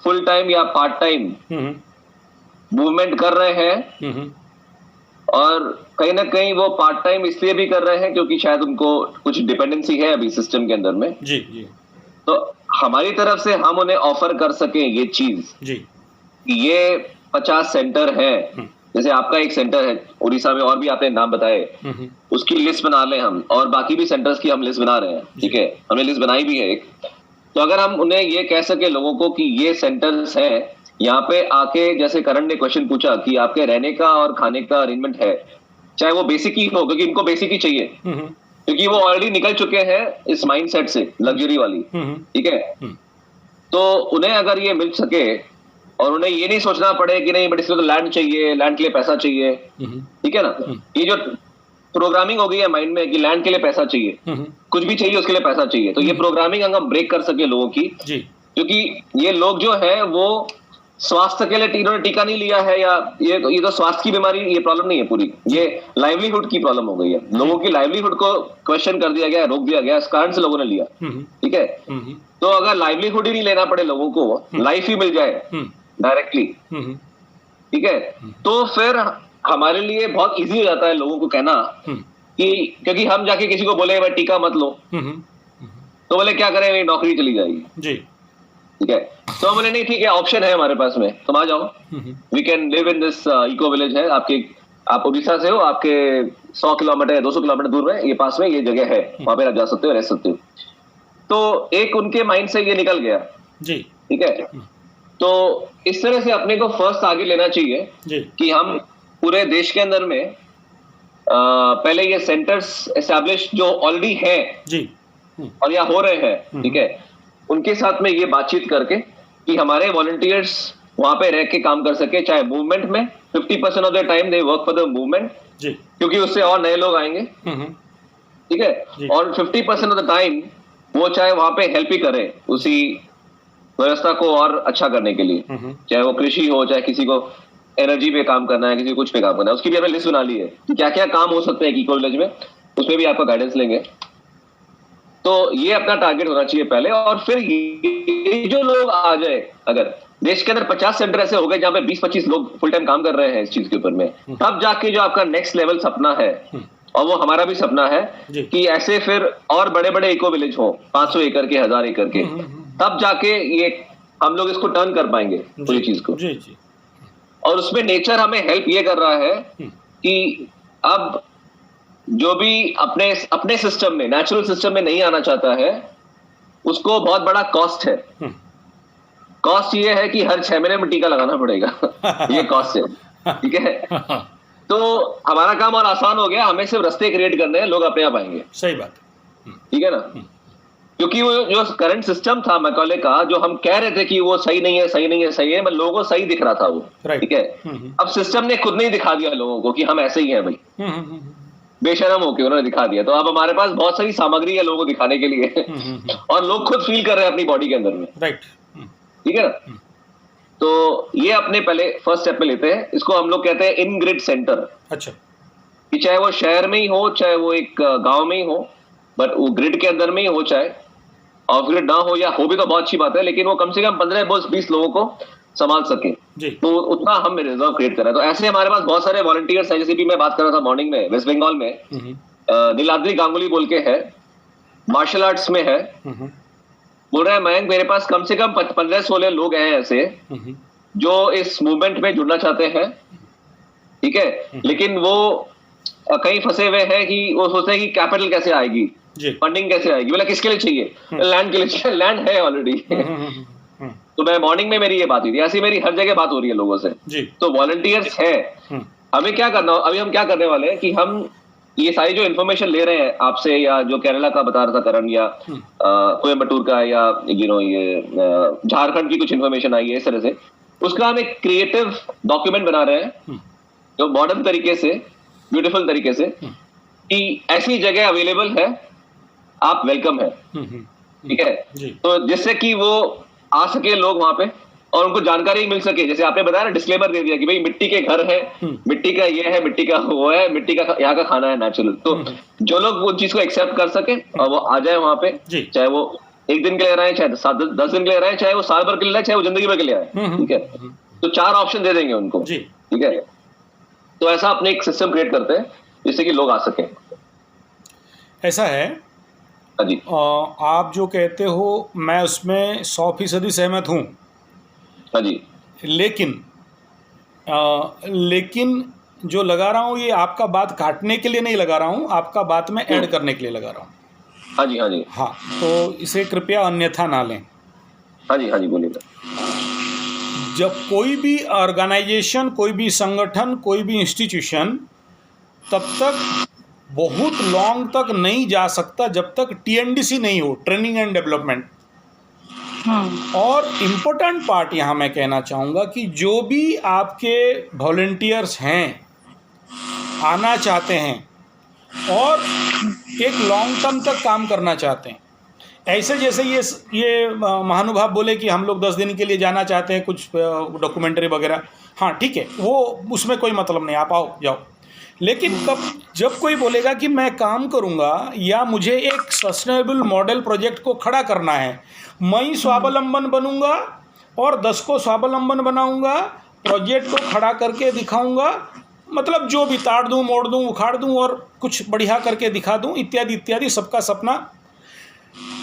फुल टाइम या पार्ट टाइम मूवमेंट कर रहे हैं, और कहीं ना कहीं वो पार्ट टाइम इसलिए भी कर रहे हैं क्योंकि शायद उनको कुछ डिपेंडेंसी है अभी सिस्टम के अंदर में। जी जी। तो हमारी तरफ से हम उन्हें ऑफर कर सकें ये चीज जी, ये 50 सेंटर है, जैसे आपका एक सेंटर है उड़ीसा में, और भी आपने नाम बताए, उसकी लिस्ट बना लें हम, और बाकी भी सेंटर्स की हम लिस्ट बना रहे हैं, ठीक है, हमने लिस्ट बनाई भी है एक। तो अगर हम उन्हें ये कह सके लोगों को कि ये सेंटर्स हैं यहाँ पे आके जैसे करण ने क्वेश्चन पूछा कि आपके रहने का और खाने का अरेंजमेंट है, चाहे वो बेसिक ही हो, क्योंकि इनको बेसिक ही चाहिए, क्योंकि वो ऑलरेडी निकल चुके हैं इस माइंडसेट से लग्जरी वाली, ठीक है। तो उन्हें अगर ये मिल सके और उन्हें ये नहीं सोचना पड़े कि नहीं बट इसलिए तो लैंड चाहिए, लैंड के लिए पैसा चाहिए, ठीक है ना। ये जो प्रोग्रामिंग हो गई है माइंड में कि लैंड के लिए पैसा चाहिए, कुछ भी चाहिए उसके लिए पैसा चाहिए, तो ये प्रोग्रामिंग अगर हम ब्रेक कर सके लोगों की, क्योंकि ये लोग जो है वो स्वास्थ्य के लिए इन्होंने टीका नहीं लिया है, या ये तो स्वास्थ्य की बीमारी, ये प्रॉब्लम नहीं है पूरी, ये लाइवलीहुड की प्रॉब्लम हो गई है। लोगों की लाइवलीहुड को क्वेश्चन कर दिया गया, रोक दिया गया, इस कारण से लोगों ने लिया, ठीक है। तो अगर लाइवलीहुड ही नहीं लेना पड़े लोगों को, लाइफ ही मिल जाए डायरेक्टली, ठीक है, तो फिर हमारे लिए बहुत इजी हो जाता है लोगों को कहना कि, क्योंकि हम जाके किसी को बोले भाई टीका मत लो, तो बोले क्या करें, मेरी नौकरी चली जाएगी जी, ठीक है। तो बोले नहीं ठीक है, ऑप्शन है हमारे पास में, तुम आ जाओ, we can live in this eco village है, आप उड़ीसा से हो, आपके 100 किलोमीटर या 200 किलोमीटर दूर में ये पास में ये जगह है, वहां पे आप जा सकते हो, रह सकते हो। तो एक उनके माइंड से ये निकल गया जी, ठीक है। तो इस तरह से अपने को फर्स्ट आगे लेना चाहिए जी, कि हम पूरे देश के अंदर में पहले ये सेंटर्स एस्टैब्लिश जो ऑलरेडी है जी, और या हो रहे हैं, ठीक है, उनके साथ में ये बातचीत करके कि हमारे वॉलंटियर्स वहां पे रह के काम कर सके, चाहे मूवमेंट में 50% of the time they work for the movement, क्योंकि उससे और नए लोग आएंगे, ठीक है, और 50% ऑफ द टाइम वो चाहे वहां पे हेल्प ही करे उसी व्यवस्था को और अच्छा करने के लिए, चाहे वो कृषि हो, चाहे किसी को एनर्जी पे काम करना है, किसी को कुछ पे काम करना है, उसकी भी हमने लिस्ट बना ली है कि क्या क्या काम हो सकते हैं इको विलेज में, उसमें भी आपका गाइडेंस लेंगे। तो ये अपना टारगेट होना चाहिए पहले, और फिर ये जो लोग आ जाए, अगर देश के अंदर 50 सेंटर ऐसे हो गए जहां पे 20-25 लोग फुल टाइम काम कर रहे हैं इस चीज के ऊपर में, तब जाके जो आपका नेक्स्ट लेवल सपना है, और वो हमारा भी सपना है कि ऐसे फिर और बड़े बड़े इको विलेज हो, 500 एकड़ के, 1000 एकड़ के, तब जाके ये हम लोग इसको टर्न कर पाएंगे पूरी चीज को जी, जी। और उसमें नेचर हमें हेल्प ये कर रहा है कि अब जो भी अपने सिस्टम में, नेचुरल सिस्टम में नहीं आना चाहता है, उसको बहुत बड़ा कॉस्ट है। कॉस्ट ये है कि हर 6 महीने में टीका लगाना पड़ेगा ये कॉस्ट है, ठीक है। तो हमारा काम और आसान हो गया, हमें सिर्फ रास्ते क्रिएट करने हैं, लोग अपने आप आएंगे। सही बात, ठीक है ना। क्योंकि वो जो करंट सिस्टम था मैकॉले का, जो हम कह रहे थे कि वो सही नहीं है, सही नहीं है, सही है, लोगों को सही दिख रहा था वो, ठीक है। अब सिस्टम ने खुद नहीं दिखा दिया लोगों को कि हम ऐसे ही हैं भाई, बेशरम होके उन्होंने दिखा दिया। तो अब हमारे पास बहुत सारी सामग्री है लोगों को दिखाने के लिए और लोग खुद फील कर रहे हैं अपनी बॉडी के अंदर में, राइट, ठीक है ना। तो ये अपने पहले फर्स्ट स्टेप पे लेते हैं, इसको हम लोग कहते हैं इन ग्रिड सेंटर। अच्छा, कि चाहे वो शहर में ही हो, चाहे वो एक गांव में ही हो, बट वो ग्रिड के अंदर में ही हो, चाहे ऑफ ग्रिड ना हो, या हो भी तो बहुत अच्छी बात है, लेकिन वो कम से कम 15-20 लोगों को संभाल सके, तो उतना हम रिजर्व क्रिएट कर रहे हैं। तो ऐसे हमारे पास बहुत सारे वॉलंटियर्स हैं, जैसे भी मैं बात कर रहा था मॉर्निंग में, वेस्ट बंगाल में नीलाद्री गांगुली बोल के है, मार्शल आर्ट्स में है, बोल रहे हैं मयंक मेरे पास कम से कम 15-16 लोग हैं ऐसे जो इस मूवमेंट में जुड़ना चाहते हैं, ठीक है, लेकिन वो कहीं फंसे हुए हैं कि वो सोचते हैं कि कैपिटल कैसे आएगी, फंडिंग कैसे आएगी, बोला किसके लिए चाहिए, लैंड के लिए, लैंड है ऑलरेडी। तो मैं मॉर्निंग में मेरी ये बात हुई थी, ऐसी मेरी हर जगह बात हो रही है लोगों से जी। तो वॉलंटियर्स है, हमें क्या करना, अभी हम क्या करने वाले हैं कि हम ये सारी जो इन्फॉर्मेशन ले रहे हैं आपसे, या जो केरला का बता रहा था करण, या कोयम्बटूर का, या ये झारखंड की कुछ इन्फॉर्मेशन आई है इस तरह से, उसका हम एक क्रिएटिव डॉक्यूमेंट बना रहे हैं जो मॉडर्न तरीके से, ब्यूटीफुल तरीके से, कि ऐसी जगह अवेलेबल है, आप वेलकम है, ठीक है। तो जिससे कि वो आ सके लोग वहां पे और उनको जानकारी मिल सके, जैसे आपने बताया ना, डिस्क्लेमर दे दिया कि भाई मिट्टी के घर है, मिट्टी का ये है, मिट्टी का वो है, मिट्टी का यहाँ का खाना है नेचुरल। तो जो लोग वो चीज को एक्सेप्ट कर सके और वो आ जाए वहां पे, चाहे वो 1 दिन के लिए रहे हैं, चाहे 10 दिन के लिए रहे हैं, चाहे वो साल भर के लिए रहे, चाहे वो जिंदगी भर के लिए आए, ठीक है। तो 4 ऑप्शन दे देंगे उनको, ठीक है। तो ऐसा अपने एक सिस्टम क्रिएट करते हैं जिससे कि लोग आ सके। ऐसा है जी, आप जो कहते हो मैं उसमें 100% सहमत हूँ। हाँ जी, लेकिन जो लगा रहा हूँ ये आपका बात काटने के लिए नहीं लगा रहा हूँ, आपका बात में ऐड करने के लिए लगा रहा हूँ। हाँ जी, हाँ जी, हाँ, तो इसे कृपया अन्यथा ना लें। हाँ जी, हाँ जी, बोलिए। जब कोई भी ऑर्गेनाइजेशन, कोई भी संगठन, कोई भी इंस्टीट्यूशन तब तक बहुत लॉन्ग तक नहीं जा सकता जब तक TNDC नहीं हो, ट्रेनिंग एंड डेवलपमेंट। और इम्पोर्टेंट पार्ट यहाँ मैं कहना चाहूँगा कि जो भी आपके वॉलंटियर्स हैं, आना चाहते हैं और एक लॉन्ग टर्म तक काम करना चाहते हैं, ऐसे जैसे ये महानुभाव बोले कि हम लोग 10 दिन के लिए जाना चाहते हैं, कुछ डॉक्यूमेंट्री वगैरह, हाँ ठीक है, वो उसमें कोई मतलब नहीं, आप आओ जाओ। लेकिन जब कोई बोलेगा कि मैं काम करूंगा या मुझे एक सस्टेनेबल मॉडल प्रोजेक्ट को खड़ा करना है, मैं स्वावलंबन बनूंगा और 10 को स्वावलंबन बनाऊंगा, प्रोजेक्ट को खड़ा करके दिखाऊंगा, मतलब जो भी ताड़ दूं, मोड़ दूं, उखाड़ दूं और कुछ बढ़िया करके दिखा दूं, इत्यादि इत्यादि, सबका सपना।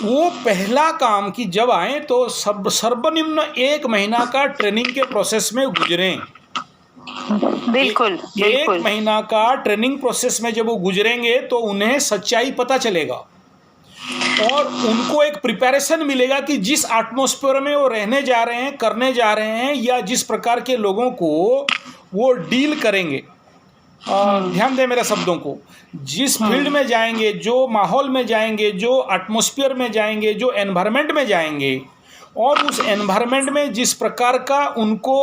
वो पहला काम कि जब आए तो सर्वनिम्न 1 महीना का ट्रेनिंग के प्रोसेस में गुजरें। बिल्कुल, 1 महीना का ट्रेनिंग प्रोसेस में जब वो गुजरेंगे तो उन्हें सच्चाई पता चलेगा और उनको एक प्रिपरेशन मिलेगा कि जिस एटमॉस्फेयर में वो रहने जा रहे हैं, करने जा रहे हैं, या जिस प्रकार के लोगों को वो डील करेंगे। ध्यान दें मेरे शब्दों को, जिस फील्ड में जाएंगे, जो माहौल में जाएंगे, जो एटमॉस्फेयर में जाएंगे, जो एनवायरनमेंट में जाएंगे, और उस एनवायरनमेंट में जिस प्रकार का उनको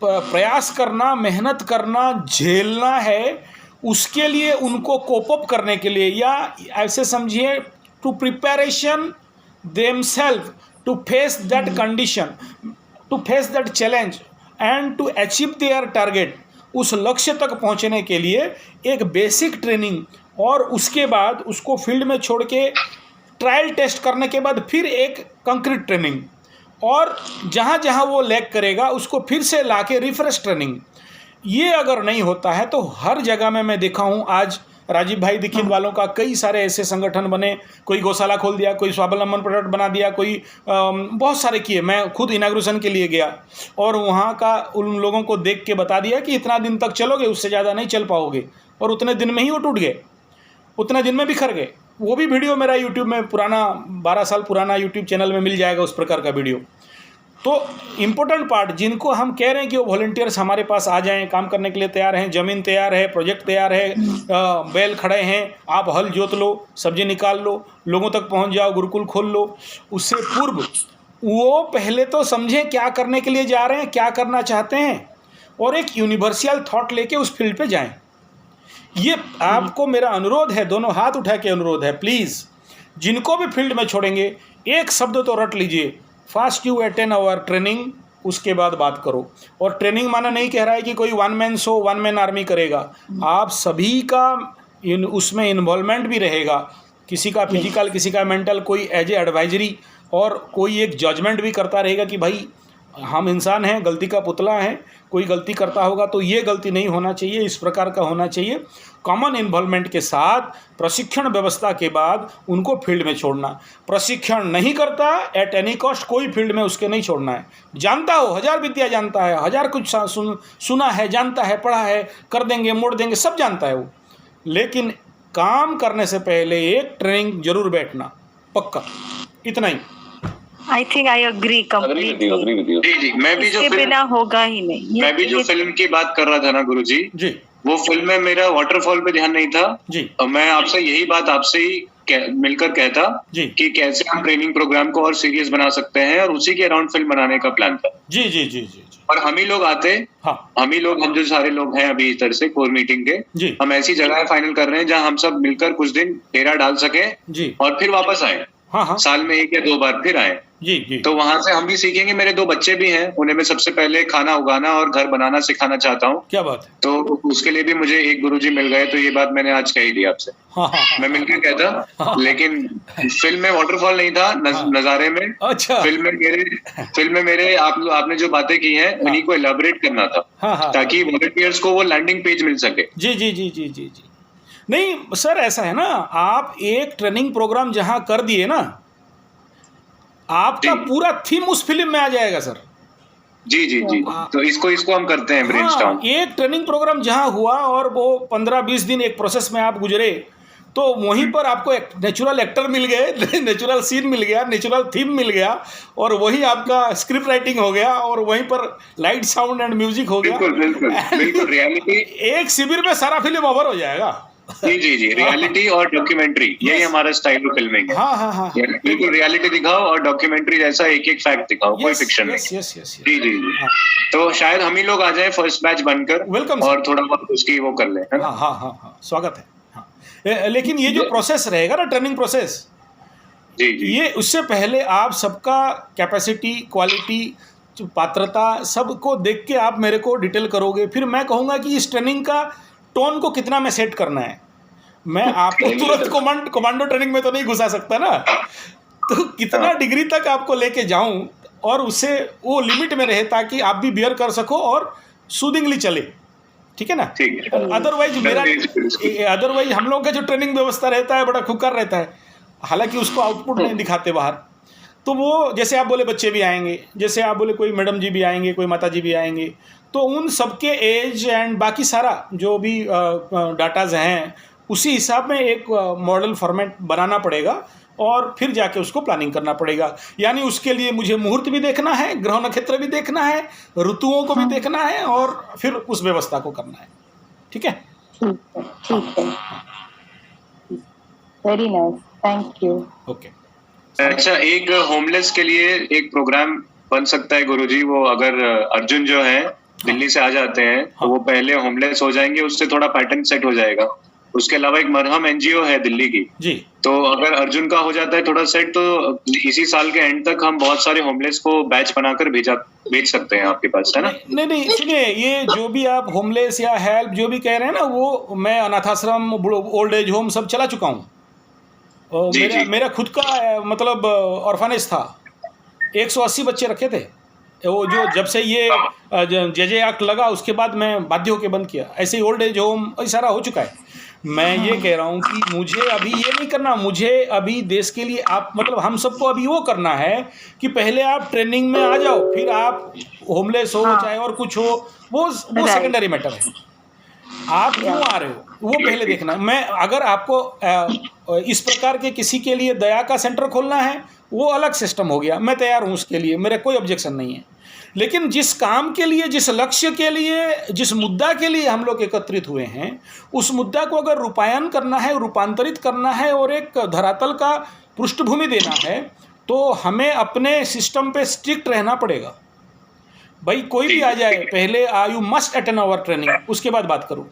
प्रयास करना, मेहनत करना, झेलना है, उसके लिए उनको कोप अप करने के लिए, या ऐसे समझिए to preparation themselves to face that condition, to face that challenge and to achieve their target, उस लक्ष्य तक पहुंचने के लिए एक बेसिक ट्रेनिंग, और उसके बाद उसको फील्ड में छोड़ के ट्रायल टेस्ट करने के बाद फिर एक कंक्रीट ट्रेनिंग, और जहाँ जहाँ वो लैग करेगा उसको फिर से लाके रिफ्रेश ट्रेनिंग। ये अगर नहीं होता है तो हर जगह में मैं देखा हूँ, आज राजीव भाई दीक्षित वालों का कई सारे ऐसे संगठन बने, कोई गौशाला खोल दिया, कोई स्वावलंबन प्रोडक्ट बना दिया, कोई बहुत सारे किए। मैं खुद इनाग्रेशन के लिए गया और वहाँ का उन लोगों को देख के बता दिया कि इतना दिन तक चलोगे, उससे ज़्यादा नहीं चल पाओगे, और उतने दिन में ही वो टूट गए, उतने दिन में बिखर गए। वो भी वीडियो मेरा यूट्यूब में पुराना 12 साल पुराना यूट्यूब चैनल में मिल जाएगा, उस प्रकार का वीडियो। तो इम्पोर्टेंट पार्ट, जिनको हम कह रहे हैं कि वो वॉलंटियर्स हमारे पास आ जाएं, काम करने के लिए तैयार हैं, ज़मीन तैयार है, प्रोजेक्ट तैयार है, बैल खड़े हैं, आप हल जोत लो, सब्जी निकाल लो, लोगों तक पहुंच जाओ, गुरुकुल खोल लो। उससे पूर्व वो पहले तो समझें क्या करने के लिए जा रहे हैं, क्या करना चाहते हैं, और एक यूनिवर्सल थॉट लेके उस फील्ड पे जाएं। ये आपको मेरा अनुरोध है, दोनों हाथ उठा के अनुरोध है, प्लीज़ जिनको भी फील्ड में छोड़ेंगे एक शब्द तो रट लीजिए, first you attend our training, उसके बाद बात करो। और ट्रेनिंग माना नहीं कह रहा है कि कोई 1 मैन शो, 1 मैन आर्मी करेगा, आप सभी का उसमें इन्वॉल्वमेंट भी रहेगा, किसी का फिजिकल, किसी का मेंटल, कोई एज ए एडवाइजरी, और कोई एक जजमेंट भी करता रहेगा कि भाई हम इंसान हैं, गलती का पुतला हैं, कोई गलती करता होगा तो ये गलती नहीं होना चाहिए, इस प्रकार का होना चाहिए। कॉमन इन्वॉल्वमेंट के साथ प्रशिक्षण व्यवस्था के बाद उनको फील्ड में छोड़ना। प्रशिक्षण नहीं करता एट एनी कॉस्ट, कोई फील्ड में उसके नहीं छोड़ना है। जानता हो, 1000 विद्या जानता है, 1000 कुछ सुना है, जानता है, पढ़ा है, कर देंगे, मोड़ देंगे, सब जानता है वो, लेकिन काम करने से पहले एक ट्रेनिंग जरूर बैठना, पक्का, इतना ही। I think I agree completely. जी, मैं भी जो इसके बिना होगा ही नहीं। मैं भी जो फिल्म की बात कर रहा था ना गुरुजी, जी, वो फिल्म में मेरा वाटरफॉल पे ध्यान नहीं था जी, और मैं आपसे यही बात आपसे ही मिलकर कहता जी, कि कैसे हम ट्रेनिंग प्रोग्राम को और सीरियस बना सकते हैं, और उसी के अराउंड फिल्म बनाने का प्लान था। जी जी जी जी जी। और हम ही लोग आते, हाँ, हम जो सारे लोग हैं अभी इस तरह से कोर मीटिंग के, जी, हम ऐसी जगह फाइनल कर रहे हैं जहां हम सब मिलकर कुछ दिन डेरा डाल सके जी, और फिर वापस आए। हाँ हाँ, साल में 1 या 2 बार फिर आए, जी जी, तो वहां से हम भी सीखेंगे। मेरे 2 बच्चे भी हैं, उन्हें मैं सबसे पहले खाना उगाना और घर बनाना सिखाना चाहता हूँ। क्या बात है। तो उसके लिए भी मुझे एक गुरुजी मिल गए, तो ये बात मैंने आज कही दी आपसे। हाँ हाँ, मैं मिलकर कहता, लेकिन फिल्म में वाटरफॉल नहीं था, नजारे में। अच्छा, फिल्म में मेरे आपने जो बातें की हैं उन्हीं को एलाबोरेट करना था, हाँ हाँ, ताकि वॉलंटियर्स को वो लैंडिंग पेज मिल सके। जी जी जी जी जी जी। नहीं सर, ऐसा है ना, आप एक ट्रेनिंग प्रोग्राम जहाँ कर दिए ना, आपका पूरा थीम उस फिल्म में आ जाएगा सर। जी जी जी, तो इसको हम करते हैं ब्रेनस्टॉर्म। एक ट्रेनिंग प्रोग्राम जहाँ हुआ और वो 15-20 दिन एक प्रोसेस में आप गुजरे, तो वहीं पर आपको एक नेचुरल एक्टर मिल गए, नेचुरल सीन मिल गया, नेचुरल थीम मिल गया, और वही आपका स्क्रिप्ट राइटिंग हो गया, और वहीं पर लाइट साउंड एंड म्यूजिक हो गया। बिल्कुल रियलिटी, एक शिविर में सारा फिल्म ओवर हो जाएगा। जी रियलिटी और डॉक्यूमेंट्री, यही हमारा स्टाइल ऑफ फिल्मिंग है। हाँ। बिल्कुल रियलिटी दिखाओ और डॉक्यूमेंट्री जैसा एक एक फैक्ट दिखाओ, कोई फिक्शन नहीं। जी। तो शायद हम ही लोग आ जाए फर्स्ट बैच बनकर, वेलकम और थोड़ा बहुत उसकी वो कर ले। हाँ, स्वागत है। हाँ, लेकिन ये जो प्रोसेस रहेगा ना, ट्रेनिंग प्रोसेस, जी ये उससे पहले आप सबका कैपेसिटी, क्वालिटी, पात्रता सबको देख के आप मेरे को डिटेल करोगे, फिर मैं कहूँगा कि इस ट्रेनिंग का टोन को कितना में सेट करना है। मैं आपको तुरंत कमांडो ट्रेनिंग में तो नहीं घुसा सकता ना, तो कितना डिग्री तक आपको लेके जाऊं और उससे वो लिमिट में रहे ताकि आप भी बियर कर सको और सूदिंगली चले, ठीक है ना। अदरवाइज हम लोग का जो ट्रेनिंग व्यवस्था रहता है बड़ा खुकार रहता है, हालांकि उसको आउटपुट नहीं दिखाते बाहर। तो वो जैसे आप बोले बच्चे भी आएंगे, जैसे आप बोले कोई मैडम जी भी आएंगे, कोई माता जी भी आएंगे, तो उन सबके एज एंड बाकी सारा जो भी डाटाज हैं उसी हिसाब में एक मॉडल फॉर्मेट बनाना पड़ेगा, और फिर जाके उसको प्लानिंग करना पड़ेगा। यानी उसके लिए मुझे मुहूर्त भी देखना है, ग्रह नक्षत्र भी देखना है, ऋतुओं को भी देखना है, और फिर उस व्यवस्था को करना है। ठीक है, ठीक है। Very nice, thank you. Okay. अच्छा, एक होमलेस के लिए एक प्रोग्राम बन सकता है गुरुजी। वो अगर अर्जुन जो है दिल्ली से आ जाते हैं, तो वो पहले होमलेस हो जाएंगे, उससे थोड़ा पैटर्न सेट हो जाएगा। उसके अलावा एक मरहम एनजीओ है दिल्ली की जी, तो अगर अर्जुन का हो जाता है थोड़ा सेट, तो इसी साल के एंड तक हम बहुत सारे होमलेस को बैच बनाकर भेज सकते हैं आपके पास, है ना। नहीं, सुनिए, ये जो भी आप होमलेस या हेल्प जो भी कह रहे हैं ना, वो मैं अनाथाश्रम, ओल्ड एज होम सब चला चुका हूँ। मेरा खुद का मतलब ऑर्फनेज था, 180 बच्चे रखे थे। वो जो जब से ये जे एक्ट लगा उसके बाद मैं बाध्य होकर बंद किया। ऐसे ही ओल्ड एज होम सारा हो चुका है। मैं ये कह रहा हूँ कि मुझे अभी ये नहीं करना, मुझे अभी देश के लिए आप मतलब हम सबको अभी वो करना है कि पहले आप ट्रेनिंग में आ जाओ, फिर आप होमलेस हो चाहे और कुछ हो, वो सेकेंडरी मैटर है। आप क्यों आ रहे हो वो पहले देखना। मैं अगर आपको इस प्रकार के किसी के लिए दया का सेंटर खोलना है, वो अलग सिस्टम हो गया, मैं तैयार हूँ उसके लिए, मेरा कोई ऑब्जेक्शन नहीं है। लेकिन जिस काम के लिए, जिस लक्ष्य के लिए, जिस मुद्दा के लिए हम लोग एकत्रित हुए हैं, उस मुद्दा को अगर रूपायन करना है, रूपांतरित करना है और एक धरातल का पृष्ठभूमि देना है, तो हमें अपने सिस्टम पे स्ट्रिक्ट रहना पड़ेगा। भाई कोई भी आ जाए, पहले you must attend our training, उसके बाद बात करूँ।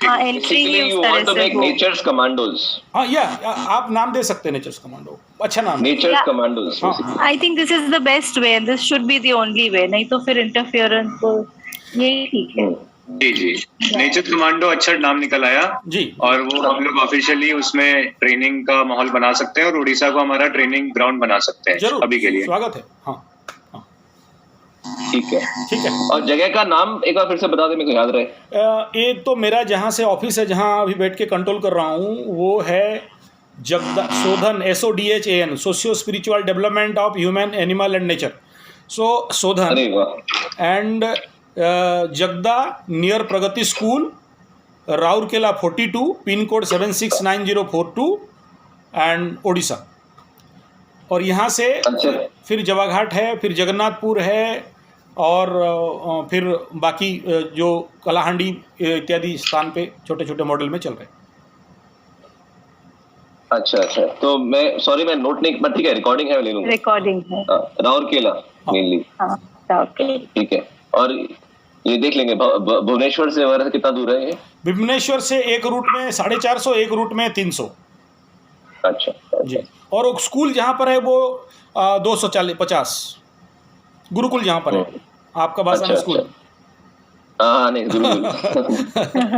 नेचर्स कमांडोज, या आप नाम दे सकते हैं, नेचर्स कमांडो, अच्छा नाम, nature's commandos. I think this is the best way, this should be the only way, नहीं तो फिर इंटरफियरेंस, तो यही ठीक है। जी, नेचर कमांडो अच्छा नाम निकल आया जी, और वो हम लोग ऑफिशियली उसमें ट्रेनिंग का माहौल बना सकते हैं और उड़ीसा को हमारा ट्रेनिंग ग्राउंड बना सकते हैं। जरूर, अभी के लिए स्वागत है। हाँ, ठीक है। और जगह का नाम एक बार फिर से बता दे, मेरे को याद रहे। एक तो मेरा जहाँ से ऑफिस है, जहाँ अभी बैठ के कंट्रोल कर रहा हूँ, वो है Sodhan, SODHAN, socio spiritual development of human, animal and nature. Sodhan and Jagda near Pragati school, Rourkela 42, pin code 769042 and Odisha. और यहाँ से फिर जवाघाट है, फिर जगन्नाथपुर है, और फिर बाकी जो कलाहांडी इत्यादि स्थान पे छोटे छोटे मॉडल में चल रहे हैं। अच्छा, तो मैं नोट नहीं, बट ठीक है, रिकॉर्डिंग है, ले लूंगा। रिकॉर्डिंग है, राउरकेला मेनली। ठीक है। और ये देख लेंगे भुवनेश्वर से वगैरह कितना दूर है ये? भुवनेश्वर से एक रूट में 450, एक रूट में 300। अच्छा जी। और वो स्कूल जहाँ पर है वो 250 गुरुकुल जहाँ पर है, आपका भाषा में स्कूल। हाँ, नहीं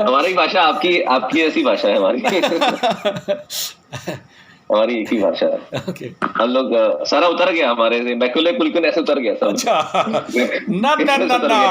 हमारी भाषा आपकी ऐसी भाषा है हमारी। हमारी एक ही भाषा है। okay. हम लोग सारा उतर गया हमारे से, मैकुले कुलकुन ऐसे उतर गया सब। अच्छा, ना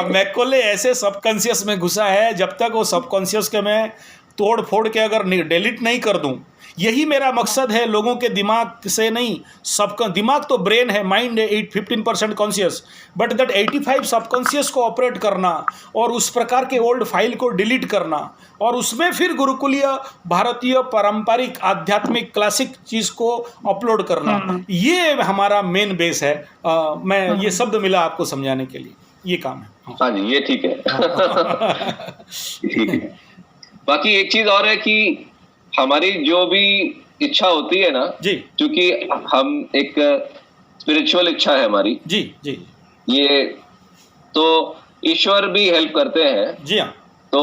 मैकुले ऐसे सबकॉन्शियस में घुसा है, जब तक वो सबकॉन्शियस के में तोड़ फोड़ के अगर डिलीट नहीं कर दूं, यही मेरा मकसद है, लोगों के दिमाग से नहीं, सबका दिमाग तो ब्रेन है, माइंड है 15% कॉन्शियस, बट दैट 85 सबकॉन्शियस को ऑपरेट करना और उस प्रकार के ओल्ड फाइल को डिलीट करना और उसमें फिर गुरुकुलीय भारतीय पारंपरिक आध्यात्मिक क्लासिक चीज़ को अपलोड करना, ये हमारा मेन बेस है। मैं ये शब्द मिला आपको समझाने के लिए, ये काम है। हाँ जी, ये ठीक है। ठीक है। बाकी एक चीज और है कि हमारी जो भी इच्छा होती है ना जी, क्योंकि हम एक स्पिरिचुअल इच्छा है हमारी, जी जी, ये तो ईश्वर भी हेल्प करते हैं। जी हाँ, तो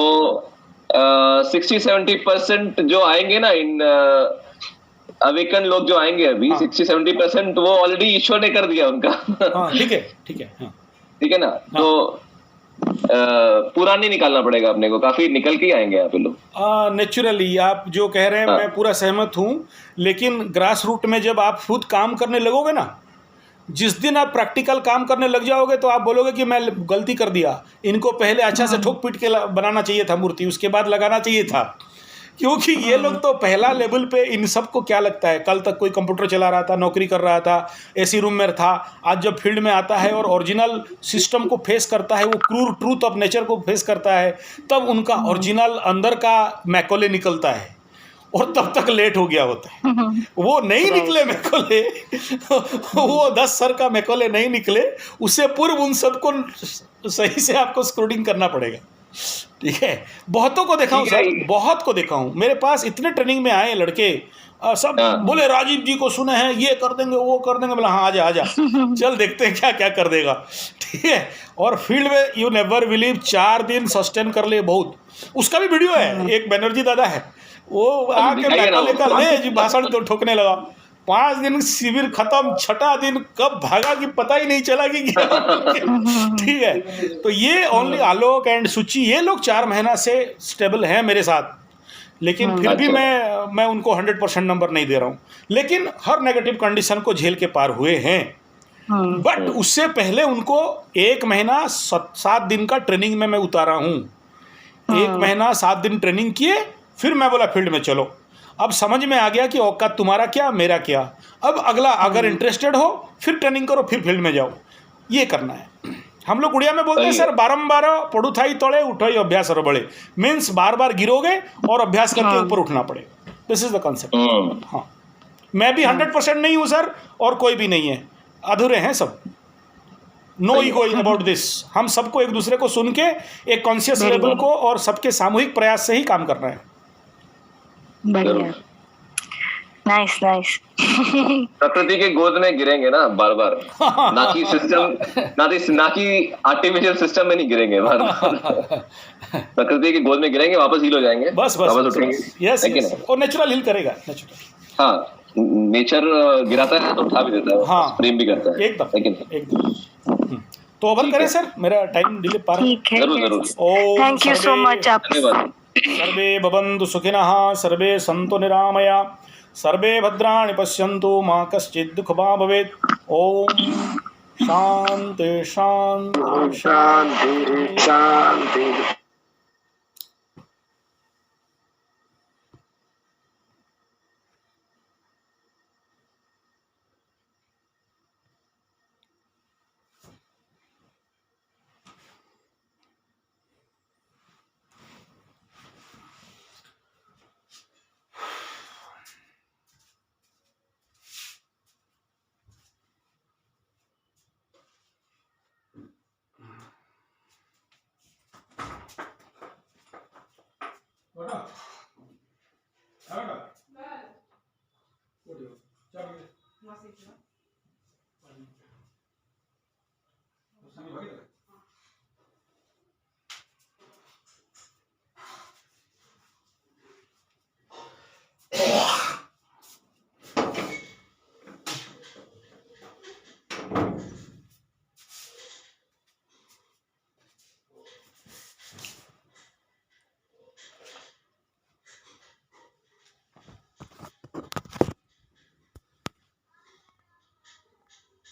60-70% जो आएंगे ना इन अवेकन लोग जो आएंगे अभी, 60-70% वो ऑलरेडी ईश्वर ने कर दिया उनका। हाँ ठीक है, ठीक है, हाँ ठीक है ना। तो पूरा नहीं निकालना पड़ेगा अपने को, काफी निकल के आएंगे आप लोग। नेचुरली आप जो कह रहे हैं मैं पूरा सहमत हूँ, लेकिन ग्रास रूट में जब आप खुद काम करने लगोगे ना, जिस दिन आप प्रैक्टिकल काम करने लग जाओगे तो आप बोलोगे कि मैं गलती कर दिया, इनको पहले अच्छा से ठोक पीट के बनाना चाहिए था मूर्ति, उसके बाद लगाना चाहिए था। क्योंकि ये लोग तो पहला लेवल पे, इन सबको क्या लगता है, कल तक कोई कंप्यूटर चला रहा था, नौकरी कर रहा था, एसी रूम में था, आज जब फील्ड में आता है और ओरिजिनल सिस्टम को फेस करता है, वो क्रूर ट्रूथ ऑफ नेचर को फेस करता है, तब उनका ओरिजिनल अंदर का मैकोले निकलता है और तब तक लेट हो गया होता है। वो नहीं निकले मैकोले, वो 10 सर का मैकोले नहीं निकले, उससे पूर्व उन सबको सही से आपको स्क्रूटिंग करना पड़ेगा। ठीक है, बहुतों को देखा हूँ सर, बहुत को देखा हूँ, मेरे पास इतने ट्रेनिंग में आए लड़के, सब बोले राजीव जी को सुने हैं, ये कर देंगे वो कर देंगे। बोला हाँ आजा आजा, चल देखते हैं क्या क्या कर देगा। ठीक है, और फील्ड में यू नेवर बिलीव 4 दिन सस्टेन कर ले, बहुत। उसका भी वीडियो है, एक बनर्जी दादा है, वो आके मैकोले का ले जी भाषण तो ठोकने लगा। 5 दिन शिविर खत्म, 6ठा दिन कब भागा कि पता ही नहीं चला कि क्या। ठीक है, तो ये ओनली आलोक एंड सुचि, ये लोग 4 महीना से स्टेबल हैं मेरे साथ, लेकिन फिर भी मैं उनको 100% नंबर नहीं दे रहा हूँ, लेकिन हर नेगेटिव कंडीशन को झेल के पार हुए हैं। बट उससे पहले उनको 1 महीना 7 दिन का ट्रेनिंग में मैं उतारा हूँ। 1 महीना 7 दिन ट्रेनिंग किए, फिर मैं बोला फील्ड में चलो। अब समझ में आ गया कि औकात तुम्हारा क्या मेरा क्या, अब अगला अगर इंटरेस्टेड हो फिर ट्रेनिंग करो, फिर फील्ड में जाओ, ये करना है। हम लोग उड़िया में बोलते हैं सर, बारंबार पड़ू थाई तोड़े उठो अभ्यास और बड़े, मीन्स बार बार गिरोगे और अभ्यास करके ऊपर उठना पड़ेगा। This is the concept. हाँ, मैं भी 100% नहीं हूँ सर, और कोई भी नहीं है, अधूरे हैं सब। नो ईगो अबाउट दिस, हम सबको एक दूसरे को सुन के एक कॉन्शियस लेवल को और सबके सामूहिक प्रयास से ही काम करना है। बढ़िया, नाइस नाइस। प्रकृति के गोद में गिरेंगे ना बार बार, ना कि सिस्टम, ना कि आर्टिफिशियल सिस्टम में नहीं गिरेंगे बार बार। प्रकृति के गोद में गिरेंगे, वापस हील हो जाएंगे, बस वापस उठेंगे। यस, और नेचुरल हील करेगा, नेचुरल। हाँ, नेचर गिराता है तो उठा भी देता है, हाँ, प्रेम भी करता है एकदम। तो ओवर करें सर, मेरा टाइम डिले पार। ठीक है, जरूर जरूर। Thank you so much. आप धन्यवाद। सर्वे भवन्तु सुखिनः, सर्वे सन्तु निरामया, सर्वे भद्राणि पश्यन्तु, मा कश्चित् दुःखभाग् भवेत्। ओम शांति शांति शांति शांति।